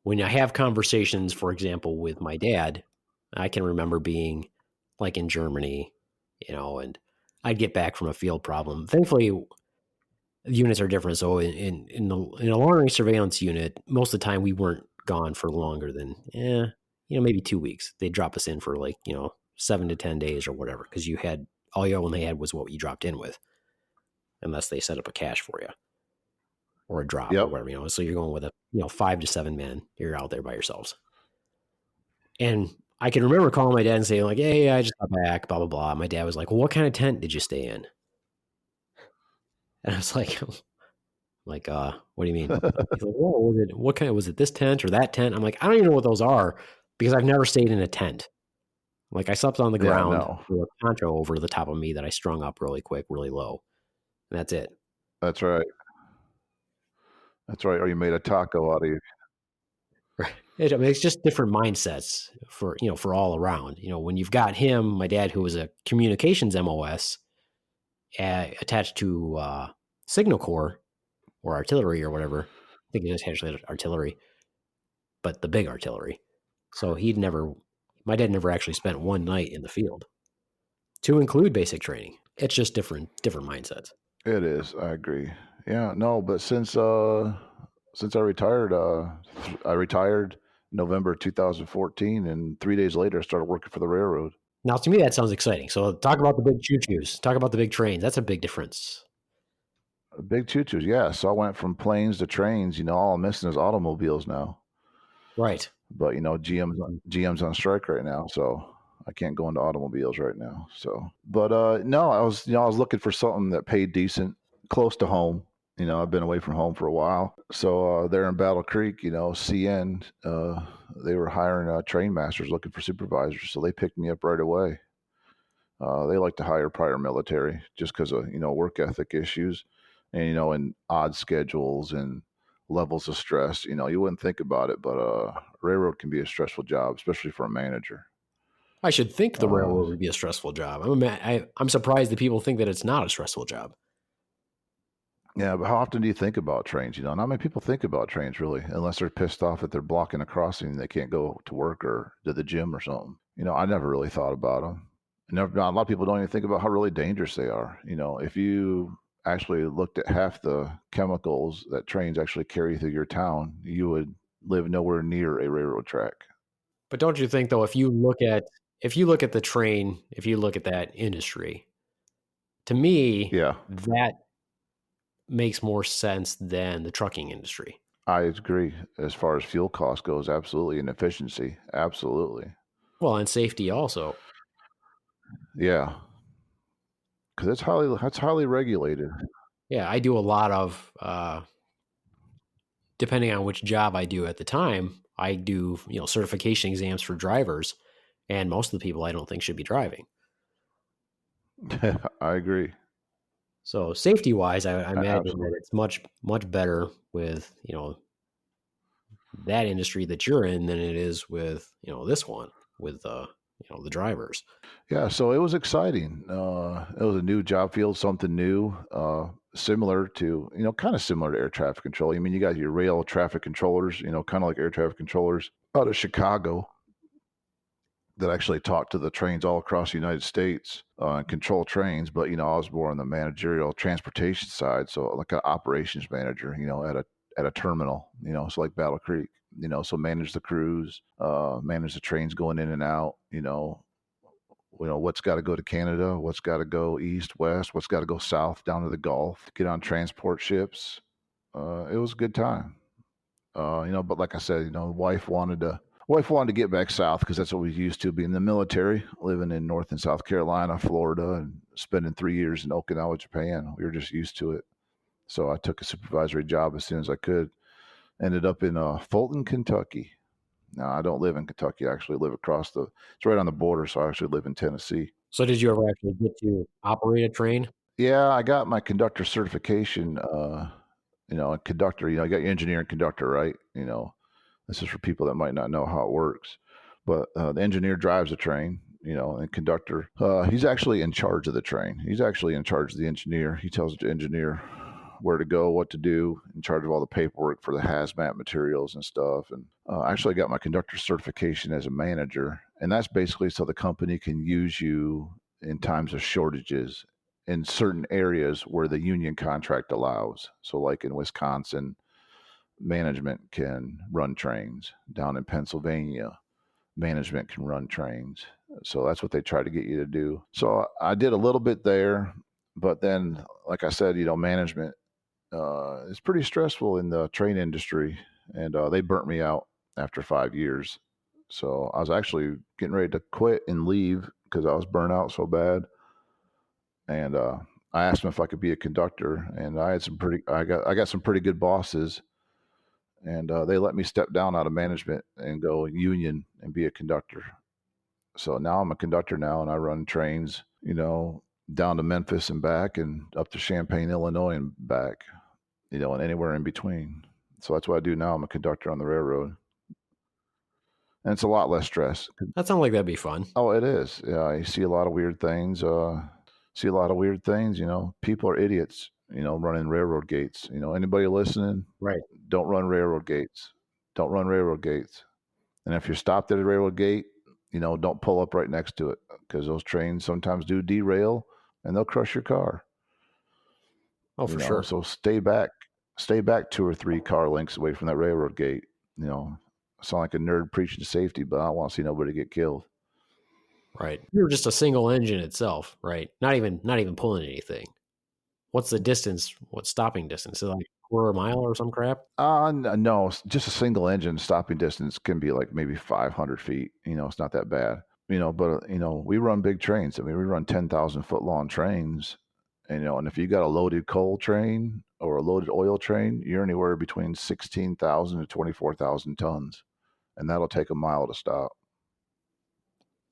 when I have conversations, for example, with my dad, I can remember being like in Germany, and I'd get back from a field problem. Thankfully, units are different. So in a long range surveillance unit, most of the time we weren't gone for longer than maybe 2 weeks. They'd drop us in for like 7 to 10 days or whatever, because all you only had was what you dropped in with, unless they set up a cache for you or a drop or Yep. whatever. So you're going with a 5 to 7 man. You're out there by yourselves. And I can remember calling my dad and saying like, "Hey, I just got back, blah blah blah." My dad was like, "Well, what kind of tent did you stay in?" And I was like, what do you mean? He's like, "Whoa, was it this tent or that tent?" I'm like, "I don't even know what those are because I've never stayed in a tent." Like I slept on the Yeah, ground no, with a poncho over the top of me that I strung up really quick, really low. And that's it. that's right. That's right. Or you made a taco out of you. Right. I mean, it's just different mindsets for all around. When you've got him, my dad, who was a communications MOS attached to Signal Corps or artillery or whatever. I think it is actually artillery, but the big artillery. So my dad never actually spent one night in the field to include basic training. It's just different mindsets. It is. I agree. Yeah, no, but since I retired November 2014, and 3 days later I started working for the railroad. Now, to me, that sounds exciting. So, talk about the big choo-choos. Talk about the big trains. That's a big difference. Big choo-choos, yeah. So I went from planes to trains. All I'm missing is automobiles now. Right. But GM's on strike right now, so I can't go into automobiles right now. So, but no, I was looking for something that paid decent, close to home. I've been away from home for a while. So there in Battle Creek, CN, they were hiring train masters, looking for supervisors. So they picked me up right away. They like to hire prior military just because of work ethic issues, and odd schedules and levels of stress. You wouldn't think about it, but railroad can be a stressful job, especially for a manager. I should think the Uh, railroad would be a stressful job. I'm surprised that people think that it's not a stressful job. yeah, but how often do you think about trains? Not many people think about trains really, unless they're pissed off that they're blocking a crossing and they can't go to work or to the gym or something. I never really thought about them. A lot of people don't even think about how really dangerous they are. If you actually looked at half the chemicals that trains actually carry through your town, you would live nowhere near a railroad track. But don't you think though, if you look at the train, if you look at that industry, to me, Yeah, that makes more sense than the trucking industry. I agree. As far as fuel cost goes, absolutely, and efficiency, absolutely. Well, and safety also. Yeah, because that's highly regulated. Yeah, I do a lot of depending on which job I do at the time, I do, certification exams for drivers, and most of the people I don't think should be driving. I agree. So safety wise, I imagine that Absolutely. it's much better with, that industry that you're in than it is with, this one with, the drivers. Yeah, so it was exciting. It was a new job field, something new, similar to, kind of similar to air traffic control. I mean, you got your rail traffic controllers, kind of like air traffic controllers out of Chicago that actually talk to the trains all across the United States and control trains. But, I was more on the managerial transportation side. So like an operations manager, at a terminal, so like Battle Creek, so manage the crews, manage the trains going in and out, what's got to go to Canada, what's got to go east, west, what's got to go south down to the Gulf, get on transport ships. It was a good time. But like I said, wife wanted to get back south because that's what we used to, being in the military, living in North and South Carolina, Florida, and spending 3 years in Okinawa, Japan. We were just used to it. So I took a supervisory job as soon as I could. Ended up in Fulton, Kentucky. Now I don't live in Kentucky. I actually live it's right on the border. So I actually live in Tennessee. So did you ever actually get to operate a train? Yeah, I got my conductor certification. A conductor. I got your engineer and conductor, right? This is for people that might not know how it works. But the engineer drives the train, and conductor, he's actually in charge of the train. He's actually in charge of the engineer. He tells the engineer where to go, what to do, in charge of all the paperwork for the hazmat materials and stuff. And actually got my conductor certification as a manager. And that's basically so the company can use you in times of shortages in certain areas where the union contract allows. So, like in Wisconsin, management can run trains. Down in Pennsylvania, management can run trains. So that's what they try to get you to do. So I did a little bit there, but then, like I said, management is pretty stressful in the train industry, and they burnt me out after 5 years. So I was actually getting ready to quit and leave because I was burnt out so bad. And I asked them if I could be a conductor, and I got some pretty good bosses, and they let me step down out of management and go union and be a conductor. So now I'm a conductor now, and I run trains, down to Memphis and back, and up to Champaign, Illinois and back, and anywhere in between. So that's what I do now. I'm a conductor on the railroad, and it's a lot less stress. That sounds like that'd be fun. Oh, it is. Yeah, you see a lot of weird things. People are idiots. Running railroad gates. Anybody listening? Right. Don't run railroad gates. Don't run railroad gates. And if you're stopped at a railroad gate, don't pull up right next to it, because those trains sometimes do derail and they'll crush your car. Oh, for sure. So stay back 2 or 3 car lengths away from that railroad gate. I sound like a nerd preaching safety, but I don't want to see nobody get killed. Right. You're just a single engine itself, right? Not even pulling anything. What's the distance? What's stopping distance? Is it like a quarter mile or some crap? No, just a single engine stopping distance can be like maybe 500 feet. It's not that bad. But we run big trains. I mean, we run 10,000-foot long trains, and if you got a loaded coal train or a loaded oil train, you're anywhere between 16,000 to 24,000 tons, and that'll take a mile to stop.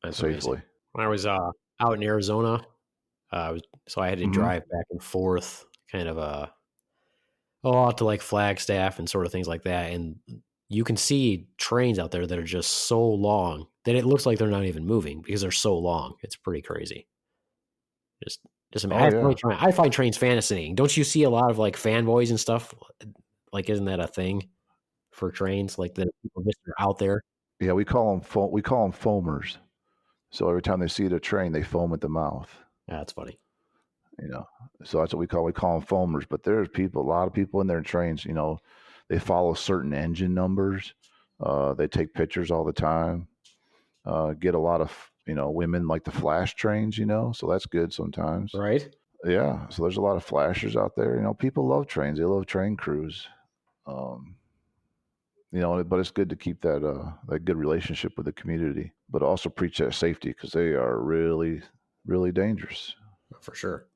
That's safely. Amazing. When I was out in Arizona, so I had to drive back and forth, kind of out to like Flagstaff and sort of things like that, and you can see trains out there that are just so long that it looks like they're not even moving because they're so long. It's pretty crazy. I find trains fascinating. Don't you see a lot of like fanboys and stuff? Like, isn't that a thing for trains? Like the people just are out there. Yeah, we call them foamers. So every time they see the train, they foam at the mouth. Yeah, that's funny. So that's what we call them foamers. But there's a lot of people in their trains. They follow certain engine numbers. They take pictures all the time. Get a lot of women like the flash trains. So that's good sometimes. Right. Yeah. So there's a lot of flashers out there. People love trains. They love train crews. But it's good to keep that good relationship with the community, but also preach that safety, because they are really, really dangerous. For sure.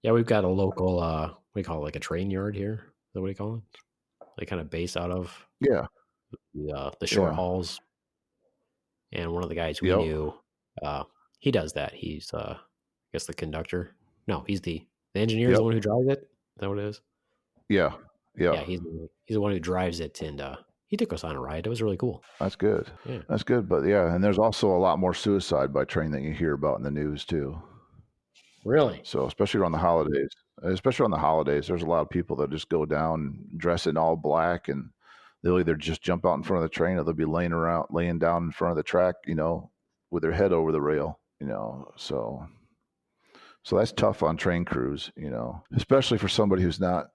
Yeah, we've got a local, what do you call it, like a train yard here? Is that what do you call it? They kind of base out of the short hauls. And one of the guys we knew, he does that. He's, I guess, the conductor. No, he's the engineer is the one who drives it. Is that what it is? Yeah. Yeah, he's the one who drives it, and he took us on a ride. It was really cool. That's good. Yeah. That's good. But and there's also a lot more suicide by train that you hear about in the news too. Really? So especially around the holidays, there's a lot of people that just go down, dress in all black, and they'll either just jump out in front of the train, or they'll be laying down in front of the track, with their head over the rail, So that's tough on train crews, especially for somebody who's not,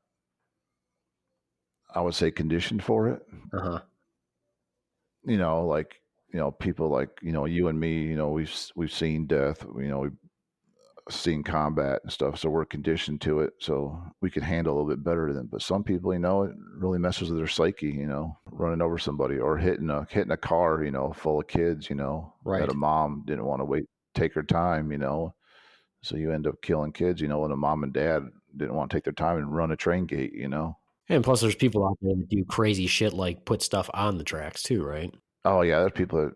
I would say, conditioned for it. People like, you and me, we've seen death, we've seen combat and stuff. So we're conditioned to it. So we can handle a little bit better than, but some people, it really messes with their psyche, running over somebody or hitting a car, full of kids, right. That a mom didn't want to take her time, so you end up killing kids, when a mom and dad didn't want to take their time and run a train gate, And plus, there's people out there that do crazy shit like put stuff on the tracks too, right? Oh yeah, there's people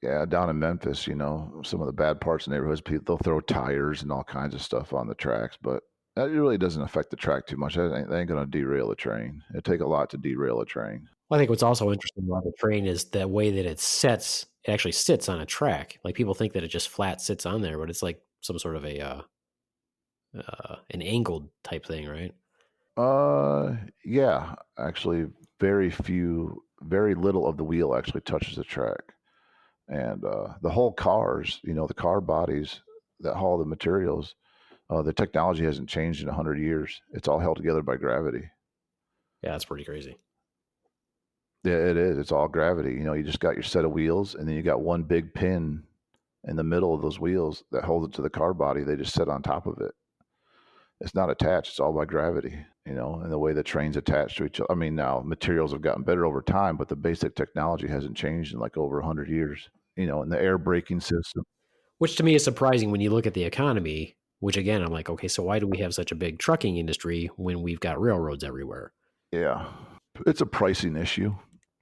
that, down in Memphis, some of the bad parts of neighborhoods, people, they'll throw tires and all kinds of stuff on the tracks, but that really doesn't affect the track too much. That ain't going to derail a train. It'd take a lot to derail a train. Well, I think what's also interesting about the train is the way that it sets. It actually sits on a track. Like, people think that it just flat sits on there, but it's like some sort of an angled type thing, right? Yeah, actually, very little of the wheel actually touches the track, and the whole cars, the car bodies that haul the materials, the technology hasn't changed in 100 years. It's all held together by gravity. Yeah, that's pretty crazy. Yeah, it is. It's all gravity. You just got your set of wheels, and then you got one big pin in the middle of those wheels that holds it to the car body. They just sit on top of it. It's not attached. It's all by gravity, and the way the trains attach to each other. I mean, now materials have gotten better over time, but the basic technology hasn't changed in like over 100 years, and the air braking system. Which to me is surprising when you look at the economy, which again, I'm like, okay, so why do we have such a big trucking industry when we've got railroads everywhere? Yeah. It's a pricing issue.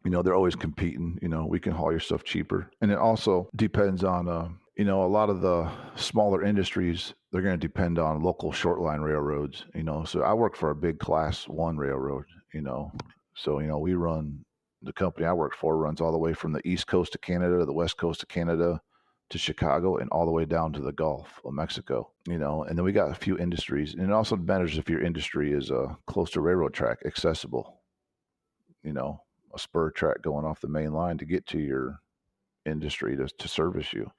They're always competing. We can haul your stuff cheaper. And it also depends on, a lot of the smaller industries, they're going to depend on local short line railroads, So I work for a big class one railroad, So, we run, the company I work for runs all the way from the East Coast of Canada to the West Coast of Canada to Chicago and all the way down to the Gulf of Mexico, and then we got a few industries. And it also matters if your industry is close to railroad track, accessible, you know, a spur track going off the main line to get to your industry to service you.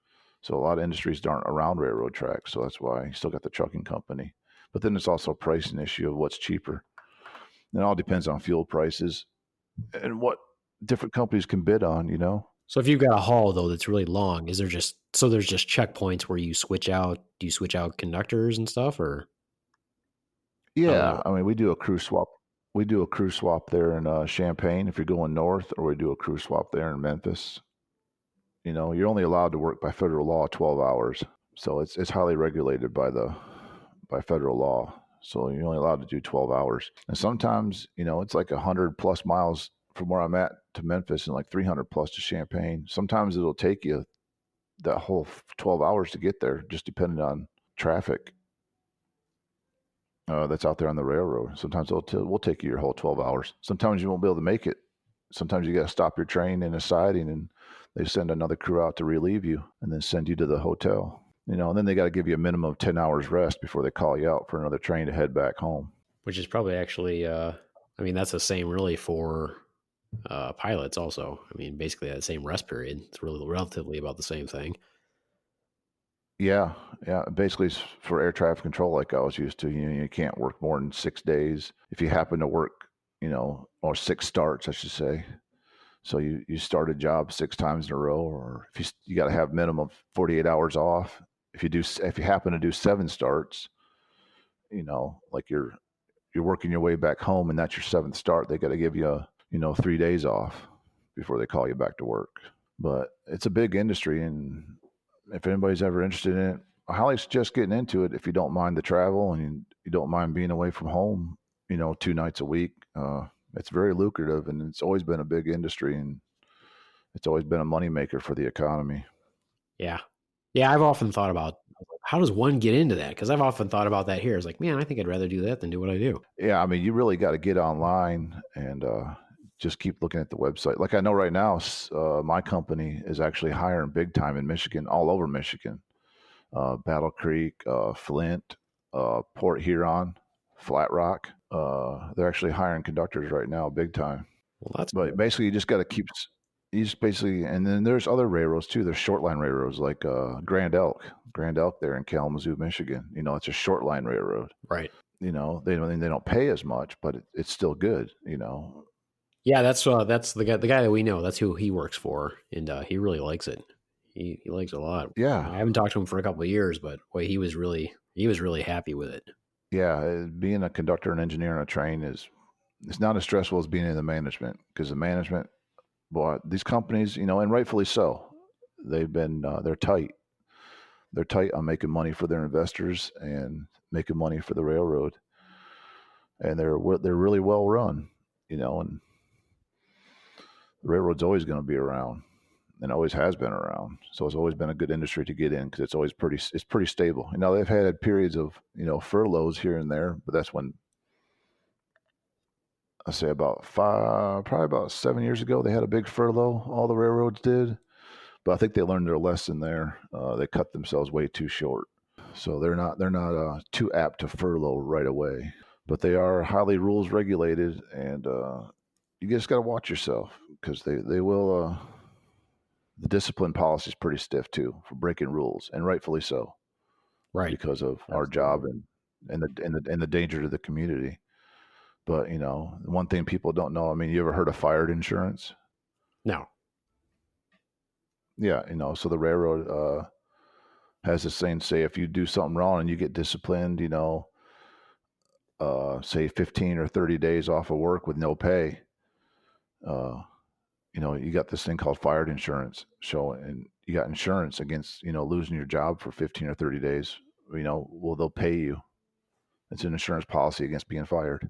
So a lot of industries aren't around railroad tracks. So that's why you still got the trucking company. But then it's also a pricing issue of what's cheaper. And it all depends on fuel prices and what different companies can bid on. So if you've got a haul though that's really long, is there just so there's just checkpoints where you switch out? Do you switch out conductors and stuff, or how does that Yeah. work? I mean, we do a crew swap. We do a crew swap there in Champaign if you're going north, or we do a crew swap there in Memphis. You're only allowed to work by federal law 12 hours. So it's highly regulated by federal law. So you're only allowed to do 12 hours. And sometimes, it's like 100 plus miles from where I'm at to Memphis and like 300 plus to Champaign. Sometimes it'll take you that whole 12 hours to get there, just depending on traffic that's out there on the railroad. Sometimes we'll take you your whole 12 hours. Sometimes you won't be able to make it. Sometimes you got to stop your train in a siding and they send another crew out to relieve you and then send you to the hotel. And then they got to give you a minimum of 10 hours rest before they call you out for another train to head back home. Which is probably actually, I mean, that's the same really for pilots also. I mean, basically that same rest period. It's really relatively about the same thing. Yeah, yeah. Basically, it's for air traffic control, like I was used to. You can't work more than 6 days. If you happen to work, or six starts, I should say. So you start a job 6 times in a row, or if you got to have minimum 48 hours off. If you happen to do 7 starts, like you're working your way back home, and that's your seventh start, they got to give you 3 days off before they call you back to work. But it's a big industry, and if anybody's ever interested in it, I highly suggest getting into it if you don't mind the travel and you don't mind being away from home, 2 nights a week. It's very lucrative, and it's always been a big industry, and it's always been a moneymaker for the economy. Yeah. Yeah. I've often thought about how does one get into that? Because I've often thought about that here. It's like, man, I think I'd rather do that than do what I do. Yeah, I mean, you really got to get online and just keep looking at the website. Like I know right now, my company is actually hiring big time in Michigan, all over Michigan, Battle Creek, Flint, Port Huron, Flat Rock. They're actually hiring conductors right now, big time. Well, that's But cool. basically, you just got to keep. You just basically, and then there's other railroads too. There's short line railroads like Grand Elk there in Kalamazoo, Michigan. It's a short line railroad. Right. They don't pay as much, but it's still good. Yeah, that's the guy that we know. That's who he works for, and he really likes it. He likes it a lot. Yeah, I haven't talked to him for a couple of years, but boy, he was really happy with it. yeah. Being a conductor and engineer on a train it's not as stressful as being in the management, because the management, boy, these companies, and rightfully so, they're tight. They're tight on making money for their investors and making money for the railroad, and they're really well run, and the railroad's always going to be around and always has been around. So it's always been a good industry to get in because it's pretty stable. They've had periods of furloughs here and there, but that's when I say probably about 7 years ago, they had a big furlough. All the railroads did, but I think they learned their lesson there. They cut themselves way too short, so they're not too apt to furlough right away. but they are highly rules regulated, and you just got to watch yourself because they will. The discipline policy is pretty stiff too for breaking rules, and rightfully so Right. because of our Absolutely. job and the danger to the community. But one thing people don't know. I mean, you ever heard of fired insurance? No. Yeah, so the railroad has this saying, say if you do something wrong and you get disciplined, say 15 or 30 days off of work with no pay, uh, you got this thing called fired insurance. So, and you got insurance against, losing your job for 15 or 30 days. Well, they'll pay you. It's an insurance policy against being fired.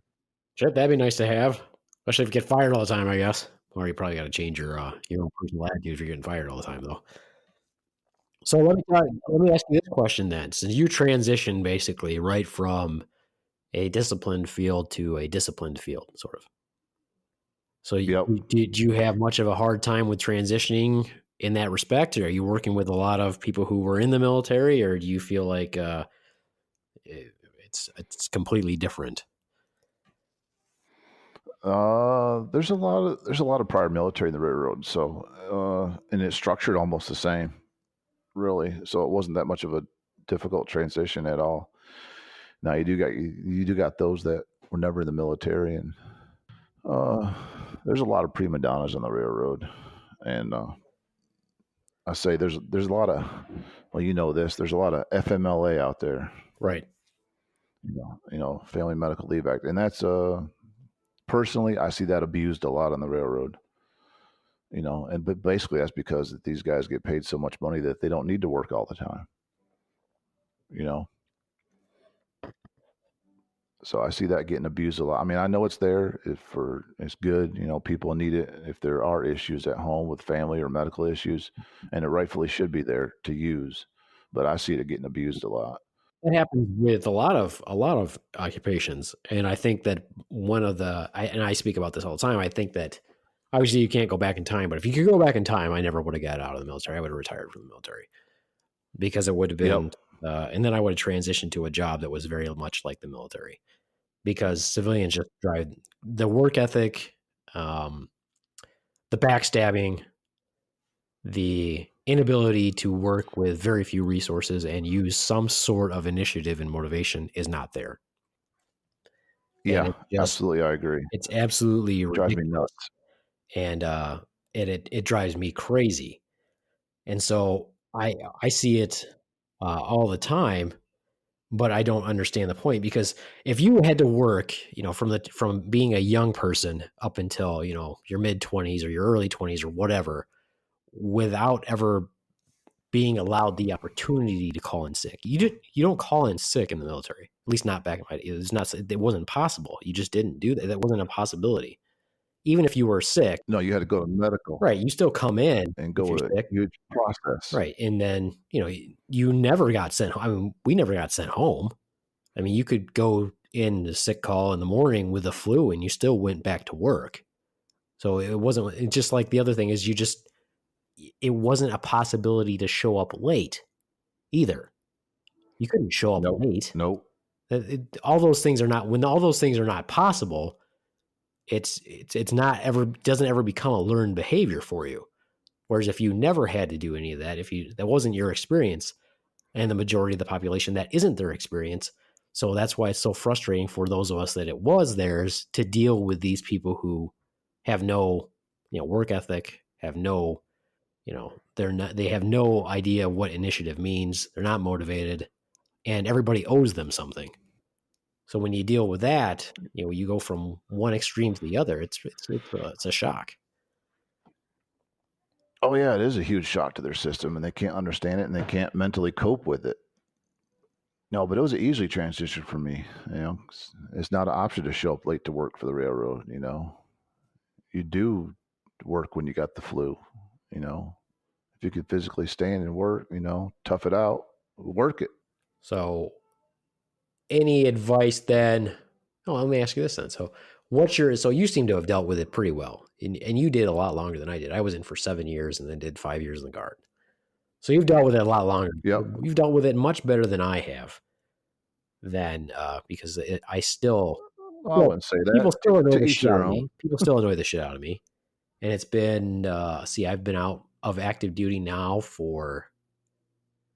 Shit, that'd be nice to have, especially if you get fired all the time, I guess. Or you probably got to change your own personal attitude if you're getting fired all the time, though. So let me ask you this question then. Since you transitioned basically right from a disciplined field to a disciplined field, sort of. So Yep. did you have much of a hard time with transitioning in that respect? Or are you working with a lot of people who were in the military, or do you feel like it's completely different? There's a lot of prior military in the railroad, so and it's structured almost the same, really. So it wasn't that much of a difficult transition at all. Now you do got those that were never in the military, and uh, there's a lot of prima donnas on the railroad, and I say there's a lot of, well, there's a lot of FMLA out there, Right. Family Medical Leave Act, and that's personally I see that abused a lot on the railroad. But basically that's because these guys get paid so much money that they don't need to work all the time. You know, so I see that getting abused a lot. I mean, I know it's there it's good. People need it if there are issues at home with family or medical issues, and it rightfully should be there to use. But I see it getting abused a lot. That happens with a lot of occupations, and I think that I speak about this all the time. I think that obviously you can't go back in time, but if you could go back in time, I never would have got out of the military. I would have retired from the military because it would have Yep. been, and then I would have transitioned to a job that was very much like the military because civilians just drive the work ethic, um, the backstabbing, the inability to work with very few resources and use some sort of initiative and motivation is not there. And Yeah, absolutely, I agree. it's absolutely Drives me ridiculous. nuts. And it drives me crazy. And so I see it all the time, but I don't understand the point because if you had to work, from being a young person up until, your mid 20s or your early 20s or whatever, without ever being allowed the opportunity to call in sick. You don't call in sick in the military. At least not back in my day. It wasn't possible. You just didn't do that. That wasn't a possibility. Even if you were sick, No, you had to go to medical right, you still come in and if go you're with a sick. huge process. Right. And then, you never got sent home. I mean, we never got sent home. I mean, you could go in the sick call in the morning with the flu and you still went back to work. So it's just like the other thing is it wasn't a possibility to show up late either. You couldn't show up Nope. late. Nope. All those things are not, when all those things are not possible, it's not ever, doesn't ever become a learned behavior for you. Whereas if you never had to do any of that, that wasn't your experience, and the majority of the population that isn't their experience. So that's why it's so frustrating for those of us that it was theirs to deal with these people who have no, work ethic, have no, they have no idea what initiative means. They're not motivated, and everybody owes them something. So when you deal with that, you go from one extreme to the other. It's a shock. Oh yeah, it is a huge shock to their system, and they can't understand it, and they can't mentally cope with it. No, but it was an easy transition for me. It's not an option to show up late to work for the railroad. You do work when you got the flu. If you could physically stand and work, tough it out, work it. So any advice then? Oh, let me ask you this then. So you seem to have dealt with it pretty well, and you did a lot longer than I did. I was in for 7 years and then did 5 years in the Guard. So you've dealt with it a lot longer. Yep. You've dealt with it much better than I have. Because I still Well, I Well, wouldn't say that. people still annoy To the each shit their out of own. me. People still annoy the shit out of me. And it's been, I've been out of active duty now for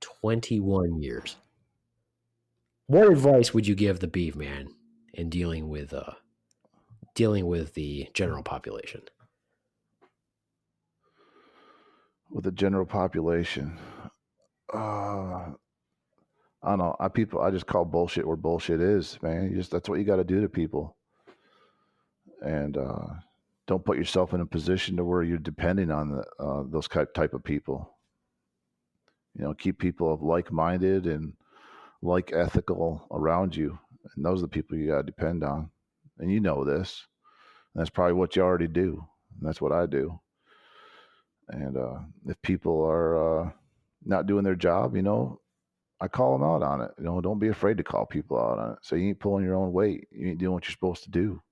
21 years. What advice would you give the beef man in dealing with the general population? With the general population. Uh, I don't know. I just call bullshit where bullshit is, man. That's what you got to do to people, and don't put yourself in a position to where you're depending on those type of people. Keep people of like minded and like ethical around you, and those are the people you got to depend on. And you know this. And that's probably what you already do. And that's what I do. And if people are not doing their job, I call them out on it. Don't be afraid to call people out on it. So you ain't pulling your own weight. You ain't doing what you're supposed to do.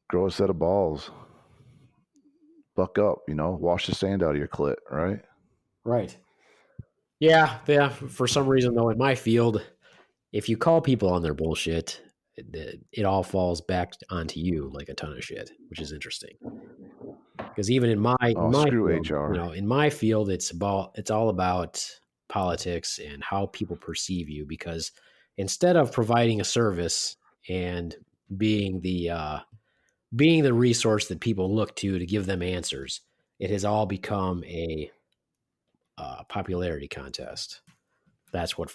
Grow a set of balls. Buck up. Wash the sand out of your clit. Right. Right. Yeah, yeah. For some reason, though, in my field, if you call people on their bullshit, it all falls back onto you like a ton of shit, which is interesting. Because even in Oh, my screw field, HR. in my field, it's all about politics and how people perceive you. Because instead of providing a service and being being the resource that people look to give them answers, it has all become a popularity contest. That's what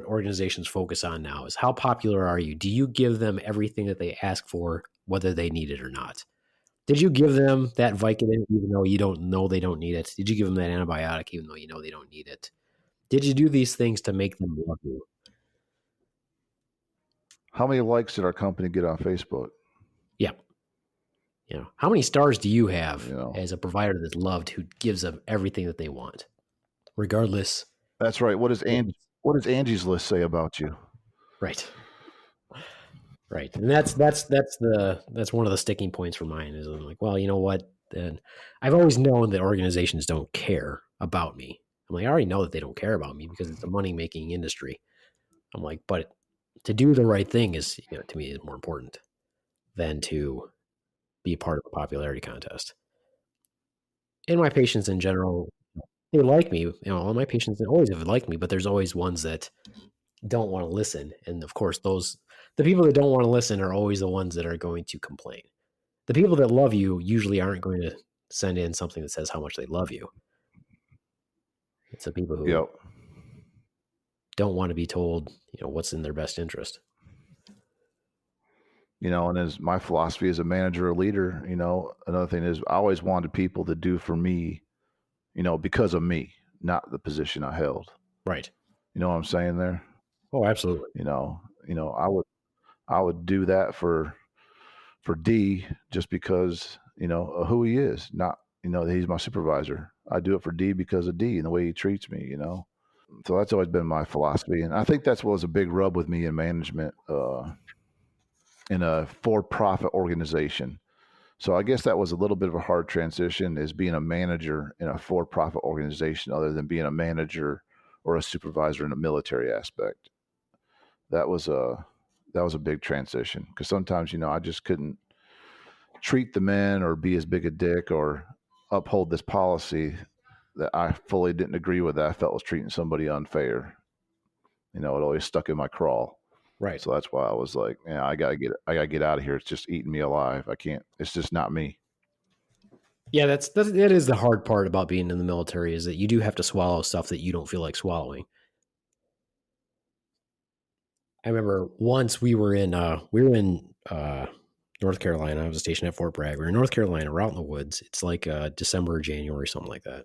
organizations focus on now: is how popular are you? Do you give them everything that they ask for, whether they need it or not? Did you give them that Vicodin even though you don't know they don't need it? Did you give them that antibiotic even though you know they don't need it? Did you do these things to make them love you? How many likes did our company get on Facebook? Yeah. How many stars do you have You know, as a provider that's loved who gives them everything that they want, regardless? that's right. What does Angie's List say about you? Right. Right. And that's one of the sticking points for mine is I'm like, well, you know what? Then I've always known that organizations don't care about me. I'm like, I already know that they don't care about me because it's a money making industry. I'm like, but to do the right thing is, to me, is more important than to be part of a popularity contest. And my patients in general, they like me. All my patients always have liked me, but there's always ones that don't want to listen. And of course, the people that don't want to listen are always the ones that are going to complain. The people that love you usually aren't going to send in something that says how much they love you. It's the people who Yep. don't want to be told, what's in their best interest. And as my philosophy as a manager or leader, another thing is I always wanted people to do for me, because of me, not the position I held. Right. You know what I'm saying there? Oh, absolutely. I would do that for D just because, of who he is, not, that he's my supervisor. I do it for D because of D and the way he treats me. So that's always been my philosophy. And I think that's what was a big rub with me in management, in a for-profit organization. So I guess that was a little bit of a hard transition, is being a manager in a for-profit organization other than being a manager or a supervisor in a military aspect. That was a big transition because sometimes, I just couldn't treat the men or be as big a dick or uphold this policy that I fully didn't agree with, that I felt was treating somebody unfair. It always stuck in my crawl. Right. So that's why I was like, yeah, I gotta get out of here. It's just eating me alive. I can't. It's just not me. Yeah, that is the hard part about being in the military is that you do have to swallow stuff that you don't feel like swallowing. I remember once we were in North Carolina. I was stationed at Fort Bragg. We were in North Carolina, we're out in the woods. It's like December or January, something like that.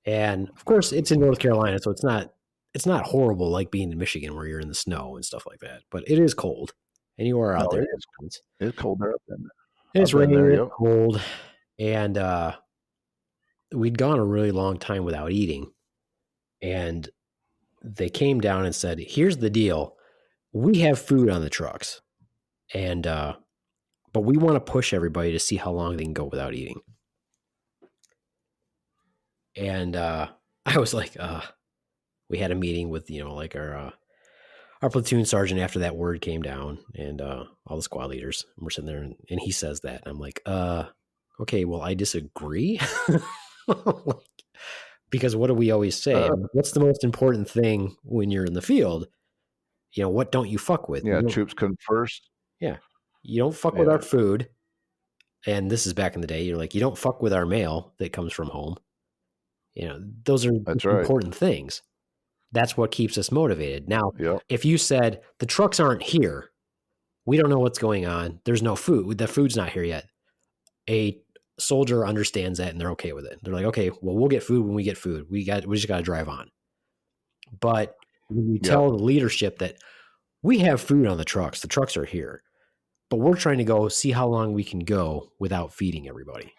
And of course, it's in North Carolina, so it's not horrible like being in Michigan where you're in the snow and stuff like that. But it is cold, and you are No, out there. it is. It's cold there. And it's I've been there. raining, it's Yep. cold, and we'd gone a really long time without eating. And they came down and said, "Here's the deal: we have food on the trucks, and but we want to push everybody to see how long they can go without eating." And I was like, we had a meeting with like our platoon sergeant, after that word came down, and all the squad leaders were sitting there, and he says that, and I'm like, okay, well, I disagree. Because what do we always say? What's the most important thing when you're in the field? What don't you fuck with? Yeah, troops come first. Yeah. You don't fuck with Yeah, our food. And this is back in the day. You're like, you don't fuck with our mail that comes from home. Those are that's right. important things. That's what keeps us motivated. Now, Yep. if you said the trucks aren't here, we don't know what's going on. There's no food. The food's not here yet. A soldier understands that and they're okay with it. They're like, okay, well, we'll get food when we get food. We just got to drive on. But when you tell the leadership that we have food on the trucks are here, but we're trying to go see how long we can go without feeding everybody.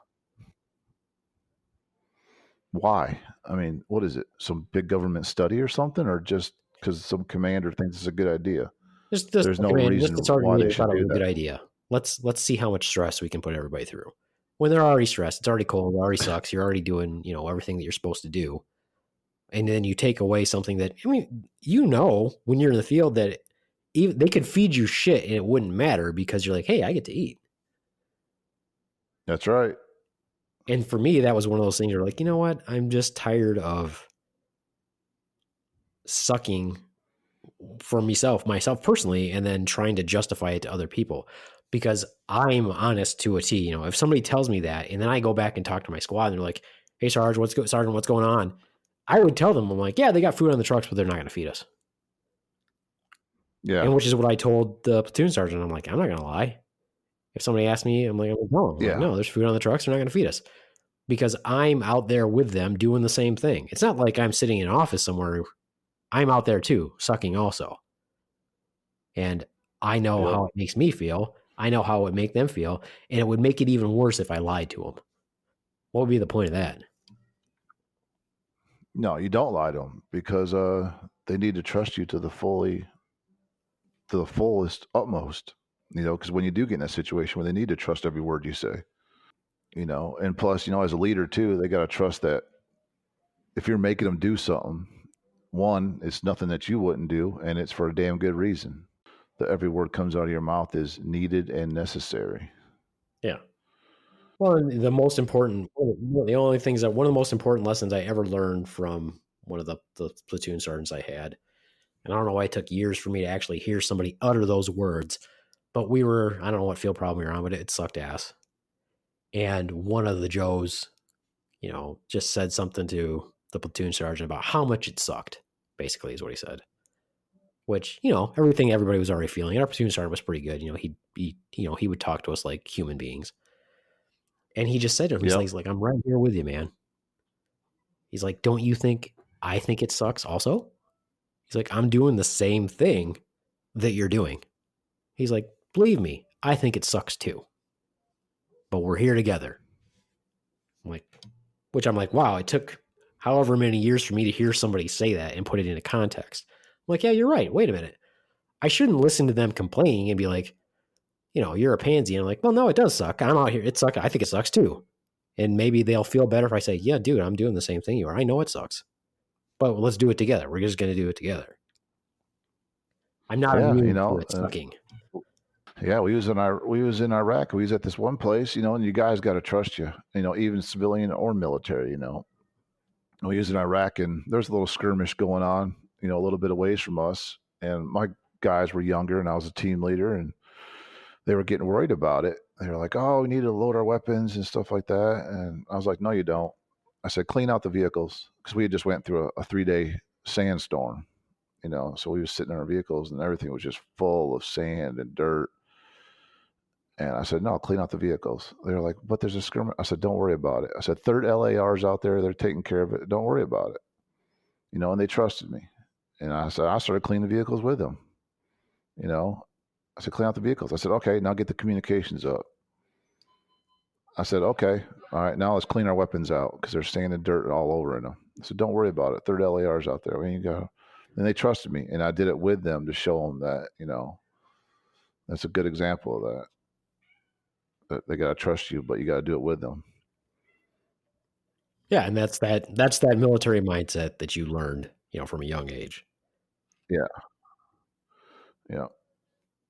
Why? I mean, what is it? Some big government study or something, or just because some commander thinks it's a good idea? There's no reason why they should do a good that. idea. Let's see how much stress we can put everybody through. When they're already stressed, it's already cold, it already sucks. You're already doing, everything that you're supposed to do. And then you take away something that, when you're in the field that even they could feed you shit and it wouldn't matter because you're like, hey, I get to eat. That's right. And for me, that was one of those things you're like, you know what? I'm just tired of sucking for myself personally, and then trying to justify it to other people, because I'm honest to a T. If somebody tells me that, and then I go back and talk to my squad, and they're like, "Hey, Sergeant, what's going on?" I would tell them, I'm like, "Yeah, they got food on the trucks, but they're not going to feed us." Yeah. And which is what I told the platoon sergeant. I'm like, I'm not going to lie. If somebody asks me, I'm like, no, no, there's food on the trucks. They're not going to feed us, because I'm out there with them doing the same thing. It's not like I'm sitting in an office somewhere. I'm out there too, sucking also. And I know how it makes me feel. I know how it would make them feel. And it would make it even worse if I lied to them. What would be the point of that? No, you don't lie to them, because they need to trust you to the fullest, utmost. Because when you do get in that situation where they need to trust every word you say, and plus, as a leader too, they got to trust that if you're making them do something, one, it's nothing that you wouldn't do, and it's for a damn good reason. That every word comes out of your mouth is needed and necessary. Yeah. Well, and the most important, the only things that one of the most important lessons I ever learned from one of the platoon sergeants I had, and I don't know why it took years for me to actually hear somebody utter those words, but I don't know what field problem we were on, but it sucked ass. And one of the Joes, just said something to the platoon sergeant about how much it sucked, basically, is what he said. Which, everything everybody was already feeling. And our platoon sergeant was pretty good. He would talk to us like human beings. And he just said to him, he's like, I'm right here with you, man. He's like, don't you think I think it sucks also? He's like, I'm doing the same thing that you're doing. He's like, believe me, I think it sucks too. But we're here together. I'm like, wow, it took however many years for me to hear somebody say that and put it into context. I'm like, yeah, you're right. Wait a minute. I shouldn't listen to them complaining and be like, you're a pansy. And I'm like, well, no, it does suck. I'm out here. It sucks. I think it sucks too. And maybe they'll feel better if I say, yeah, dude, I'm doing the same thing you are. I know it sucks, but let's do it together. We're just going to do it together. I'm not immune to it sucking. Yeah, we was in Iraq. We was at this one place, and you guys got to trust you, even civilian or military, We was in Iraq, and there's a little skirmish going on, a little bit of ways from us. And my guys were younger, and I was a team leader, and they were getting worried about it. They were like, "Oh, we need to load our weapons and stuff like that." And I was like, "No, you don't." I said, "Clean out the vehicles," because we had just went through a 3-day sandstorm, So we were sitting in our vehicles, and everything was just full of sand and dirt. And I said, "No, clean out the vehicles." They were like, "But there's a skirmish." I said, "Don't worry about it." I said, "Third LAR's out there. They're taking care of it. Don't worry about it." And they trusted me. And I said, I started cleaning the vehicles with them. I said, "Clean out the vehicles." I said, "Okay, now get the communications up." I said, "Okay, all right, now let's clean our weapons out because there's sand and dirt all over in them." I said, "Don't worry about it. Third LAR's out there. When you go." And they trusted me, and I did it with them to show them that, that's a good example of that. That they got to trust you, but you got to do it with them. Yeah, and that's that military mindset that you learned, from a young age. Yeah. Yeah.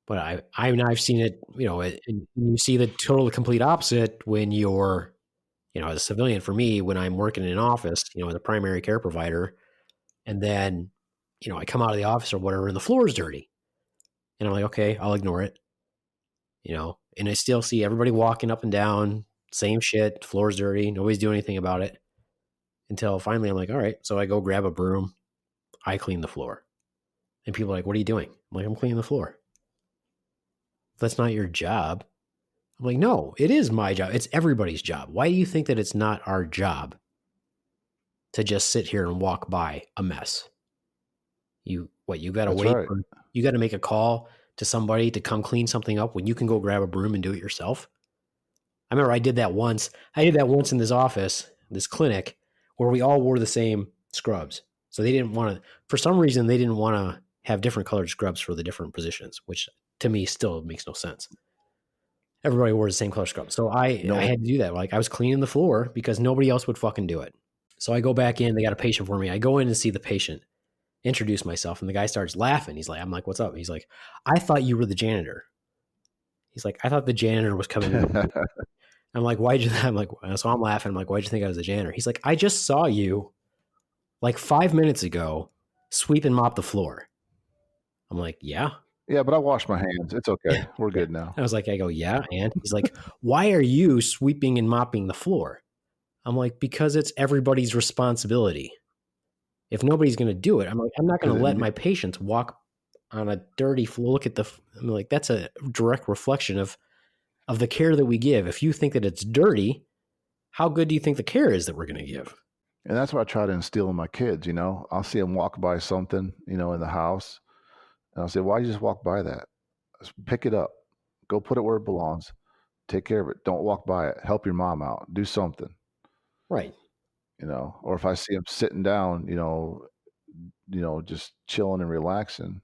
But I've seen it, and you see the total complete opposite when you're, as a civilian. For me, when I'm working in an office, as a primary care provider, and then, I come out of the office or whatever, and the floor is dirty, and I'm like, okay, I'll ignore it, and I still see everybody walking up and down, same shit, floor's dirty, nobody's doing anything about it, until finally I'm like, all right, so I go grab a broom, I clean the floor, and people are like, what are you doing? I'm like, I'm cleaning the floor. If that's not your job. I'm like, no, it is my job. It's everybody's job. Why do you think that it's not our job to just sit here and walk by a mess? You got to That's wait right. for, you got to make a call to somebody to come clean something up when you can go grab a broom and do it yourself? I remember I did that once. In this office, this clinic, where we all wore the same scrubs. So they didn't want to, for some reason, they didn't want to have different colored scrubs for the different positions, which to me still makes no sense. Everybody wore the same color scrub. So I No, had to do that. Like, I was cleaning the floor because nobody else would fucking do it. So I go back in, they got a patient for me. I go in and see the patient, introduce myself, and the guy starts laughing. I'm like, what's up? He's like, I thought you were the janitor. He's like, I thought the janitor was coming in. I'm like, why'd you? I'm like, so I'm laughing. I'm like, why'd you think I was a janitor? He's like, I just saw you like 5 minutes ago sweep and mop the floor. I'm like, yeah. yeah, but I wash my hands. It's okay. We're Yeah. good now. I go, yeah. And he's like, why are you sweeping and mopping the floor? I'm like, because it's everybody's responsibility. If nobody's going to do it, I'm like, I'm not going Because to let my patients walk on a dirty floor. Look at I'm like, that's a direct reflection of the care that we give. If you think that it's dirty, how good do you think the care is that we're going to give? and that's what I try to instill in my kids. I'll see them walk by something, in the house, and I'll say, "Why you just walk by that? Just pick it up, go put it where it belongs, take care of it. Don't walk by it. Help your mom out. Do something." Right. Or if I see them sitting down, just chilling and relaxing,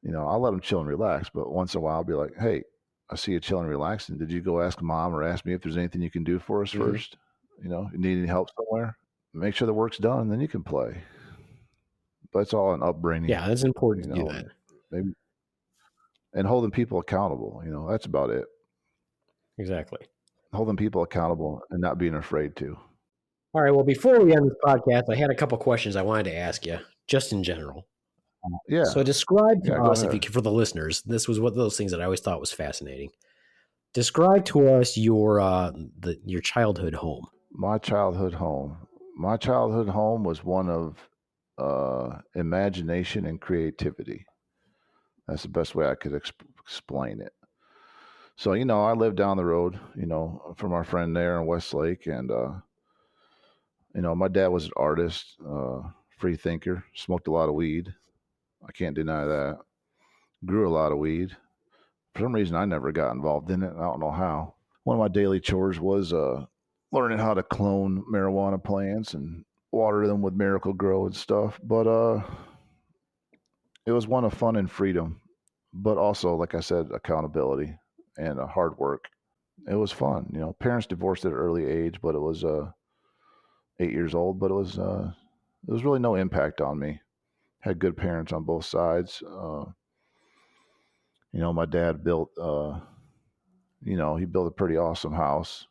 I'll let them chill and relax. But once in a while, I'll be like, "Hey, I see you chilling and relaxing. Did you go ask mom or ask me if there's anything you can do for us first? You need any help somewhere? Make sure the work's done, and then you can play." But it's all an upbringing, Yeah, it's important to do and that. maybe and holding people accountable. That's about it. Exactly. Holding people accountable and not being afraid to. All right. Well, before we end this podcast, I had a couple questions I wanted to ask you, just in general. Yeah, So describe to yeah. Go us, if you ahead. could, for the listeners, this was one of those things that I always thought was fascinating. Describe to us your childhood home. My childhood home. My childhood home was one of imagination and creativity. That's the best way I could explain it. So, I lived down the road, from our friend there in Westlake. And, my dad was an artist, free thinker, smoked a lot of weed. I can't deny that. Grew a lot of weed. For some reason, I never got involved in it. I don't know how. One of my daily chores was learning how to clone marijuana plants and water them with Miracle Grow and stuff. But it was one of fun and freedom, but also, like I said, accountability and hard work. It was fun. Parents divorced at an early age, but it was 8 years old. But it was really no impact on me. Had good parents on both sides. My dad built. He built a pretty awesome house.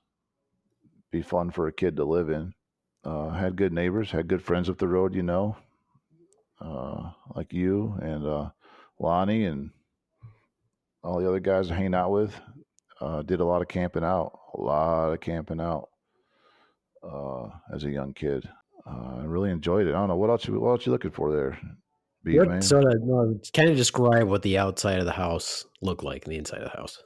Be fun for a kid to live in. Had good neighbors. Had good friends up the road. Like you and Lonnie and all the other guys I hang out with. Did a lot of camping out. As a young kid. I really enjoyed it. I don't know what else you looking for there, What Beaveman. sort of kind of describe what the outside of the house looked like and the inside of the house?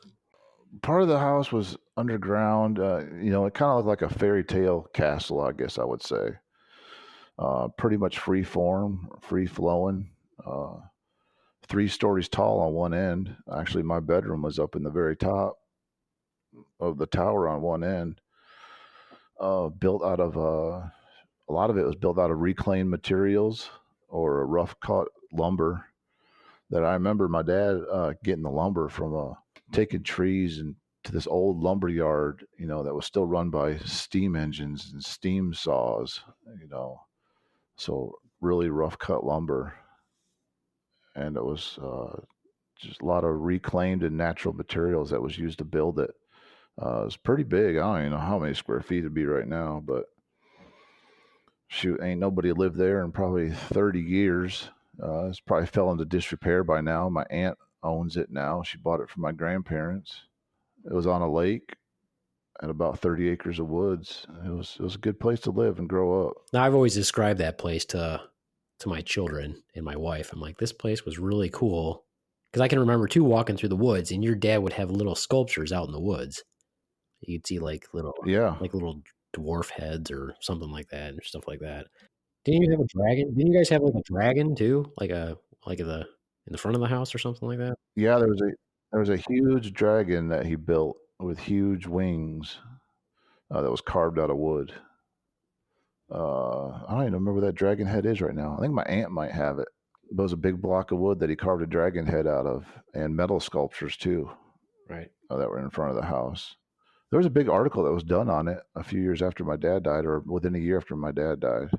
Part of the house was underground. It kind of looked like a fairy tale castle, I guess I would say. Pretty much free form, free flowing. 3 stories tall on one end. Actually, my bedroom was up in the very top of the tower on one end. Built out of a lot of it was built out of reclaimed materials or rough cut lumber. That I remember my dad getting the lumber from taking trees and to this old lumber yard, that was still run by steam engines and steam saws, so really rough cut lumber. and it was just a lot of reclaimed and natural materials that was used to build it. It's pretty big. I don't even know how many square feet it'd be right now, but shoot, ain't nobody lived there in probably 30 years. It's probably fell into disrepair by now. My aunt owns it now. She bought it from my grandparents. It was on a lake and about 30 acres of woods. It was a good place to live and grow up. Now, I've always described that place to my children and my wife. I'm like, this place was really cool because I can remember too walking through the woods, and your dad would have little sculptures out in the woods. You'd see Yeah. like little dwarf heads or something like that and stuff like that. Didn't you have a dragon? Didn't you guys have like a dragon too, like in the front of the house or something like that? Yeah, there was a huge dragon that he built with huge wings that was carved out of wood. I don't even remember where that dragon head is right now. I think my aunt might have it. It was a big block of wood that he carved a dragon head out of, and metal sculptures too Right. that were in front of the house. There was a big article that was done on it a few years after my dad died, or within a year after my dad died.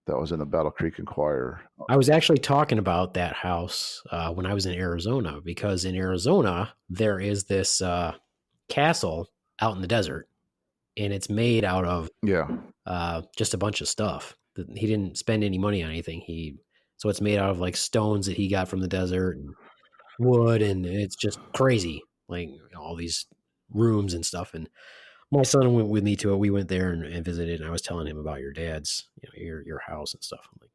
That was in the Battle Creek Enquirer. I was actually talking about that house when I was in Arizona, because in Arizona there is this castle out in the desert, and it's made out of Yeah, just a bunch of stuff. He didn't spend any money on anything. So it's made out of like stones that he got from the desert and wood, and it's just crazy, like all these rooms and stuff. And my son went with me to it. We went there and visited, and I was telling him about your dad's, your house and stuff. I'm like,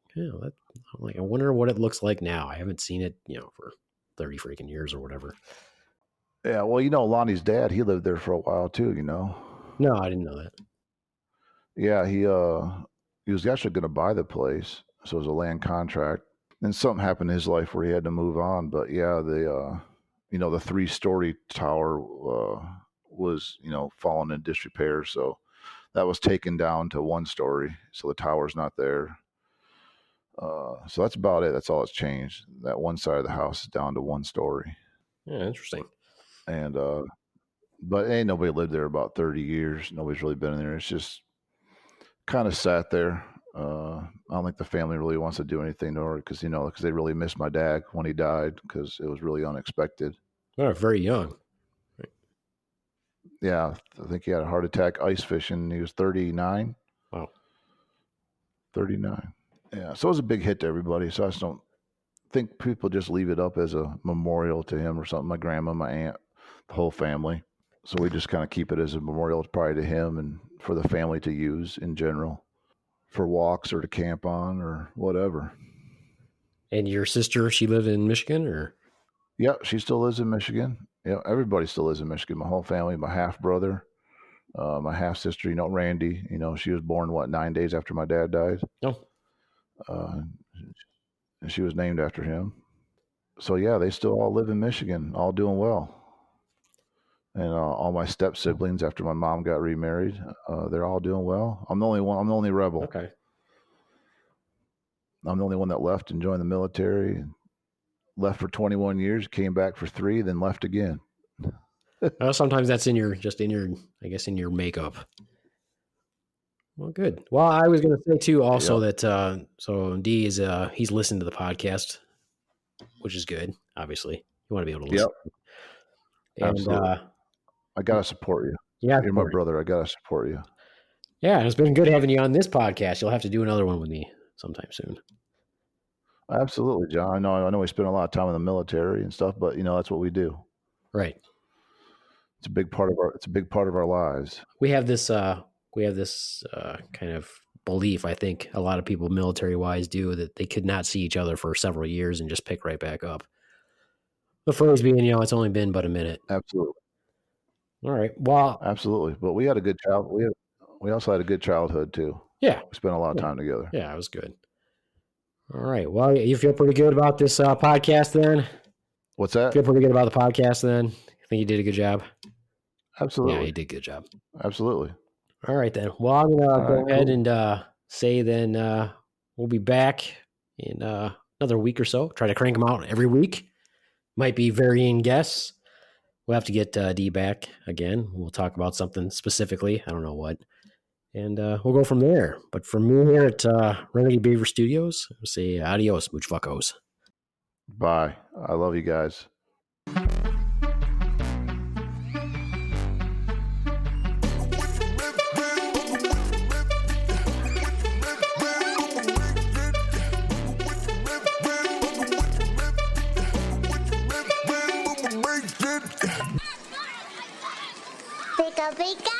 I'm like, I wonder what it looks like now. I haven't seen it, for 30 freaking years or whatever. yeah. Well, Lonnie's dad, he lived there for a while too. No, I didn't know that. Yeah, he was actually going to buy the place, so it was a land contract. And something happened in his life where he had to move on. But yeah, the 3-story tower was falling in disrepair, so that was taken down to 1 story. So the tower's not there. So that's about it. That's all that's changed. That one side of the house is down to 1 story. Yeah, interesting. And but ain't nobody lived there about 30 years. Nobody's really been in there. It's just kind of sat there. I don't think the family really wants to do anything to it because they really missed my dad when he died because it was really unexpected. Oh, very young. Yeah, I think he had a heart attack ice fishing. He was 39. Wow. 39. Yeah, so it was a big hit to everybody. So I just don't think people just leave it up as a memorial to him or something. My grandma, my aunt, the whole family. So we just kind of keep it as a memorial probably to him and for the family to use in general for walks or to camp on or whatever. And your sister, she lived in Michigan, or? Yeah, she still lives in Michigan. Yeah, everybody still lives in Michigan. My whole family, my half brother, my half sister, Randy, she was born 9 days after my dad died. No. And she was named after him. So yeah, they still all live in Michigan, all doing well. And all my step siblings, after my mom got remarried, they're all doing well. I'm the only one. I'm the only rebel. Okay. I'm the only one that left and joined the military. Left for 21 years, came back for 3, then left again. Well, sometimes that's in your makeup. Well, good. Well, I was going to say too, also that so D is he's listened to the podcast, which is good. Obviously, you want to be able to listen. Yep. And absolutely. I gotta support you. Yeah, you're my brother. I gotta support you. Yeah, and it's been good having you on this podcast. You'll have to do another one with me sometime soon. Absolutely, John. I know we spend a lot of time in the military and stuff, but that's what we do. Right. It's a big part of our lives. We have this kind of belief, I think a lot of people military wise do, that they could not see each other for several years and just pick right back up. The phrase being, it's only been but a minute. Absolutely. All right. Well, absolutely. But we had a good child. We also had a good childhood too. Yeah. We spent a lot of time together. Yeah, it was good. All right. Well, you feel pretty good about this podcast then? What's that? Feel pretty good about the podcast then? I think you did a good job. Absolutely. Yeah, you did a good job. Absolutely. All right then. Well, I'm gonna go ahead and say then we'll be back in another week or so. Try to crank them out every week. Might be varying guests. We'll have to get D back again. We'll talk about something specifically. I don't know what. And we'll go from there. But from me here at Renegade Beaver Studios, I'll say adios, mooch fuckos. Bye. I love you guys. Pika pika.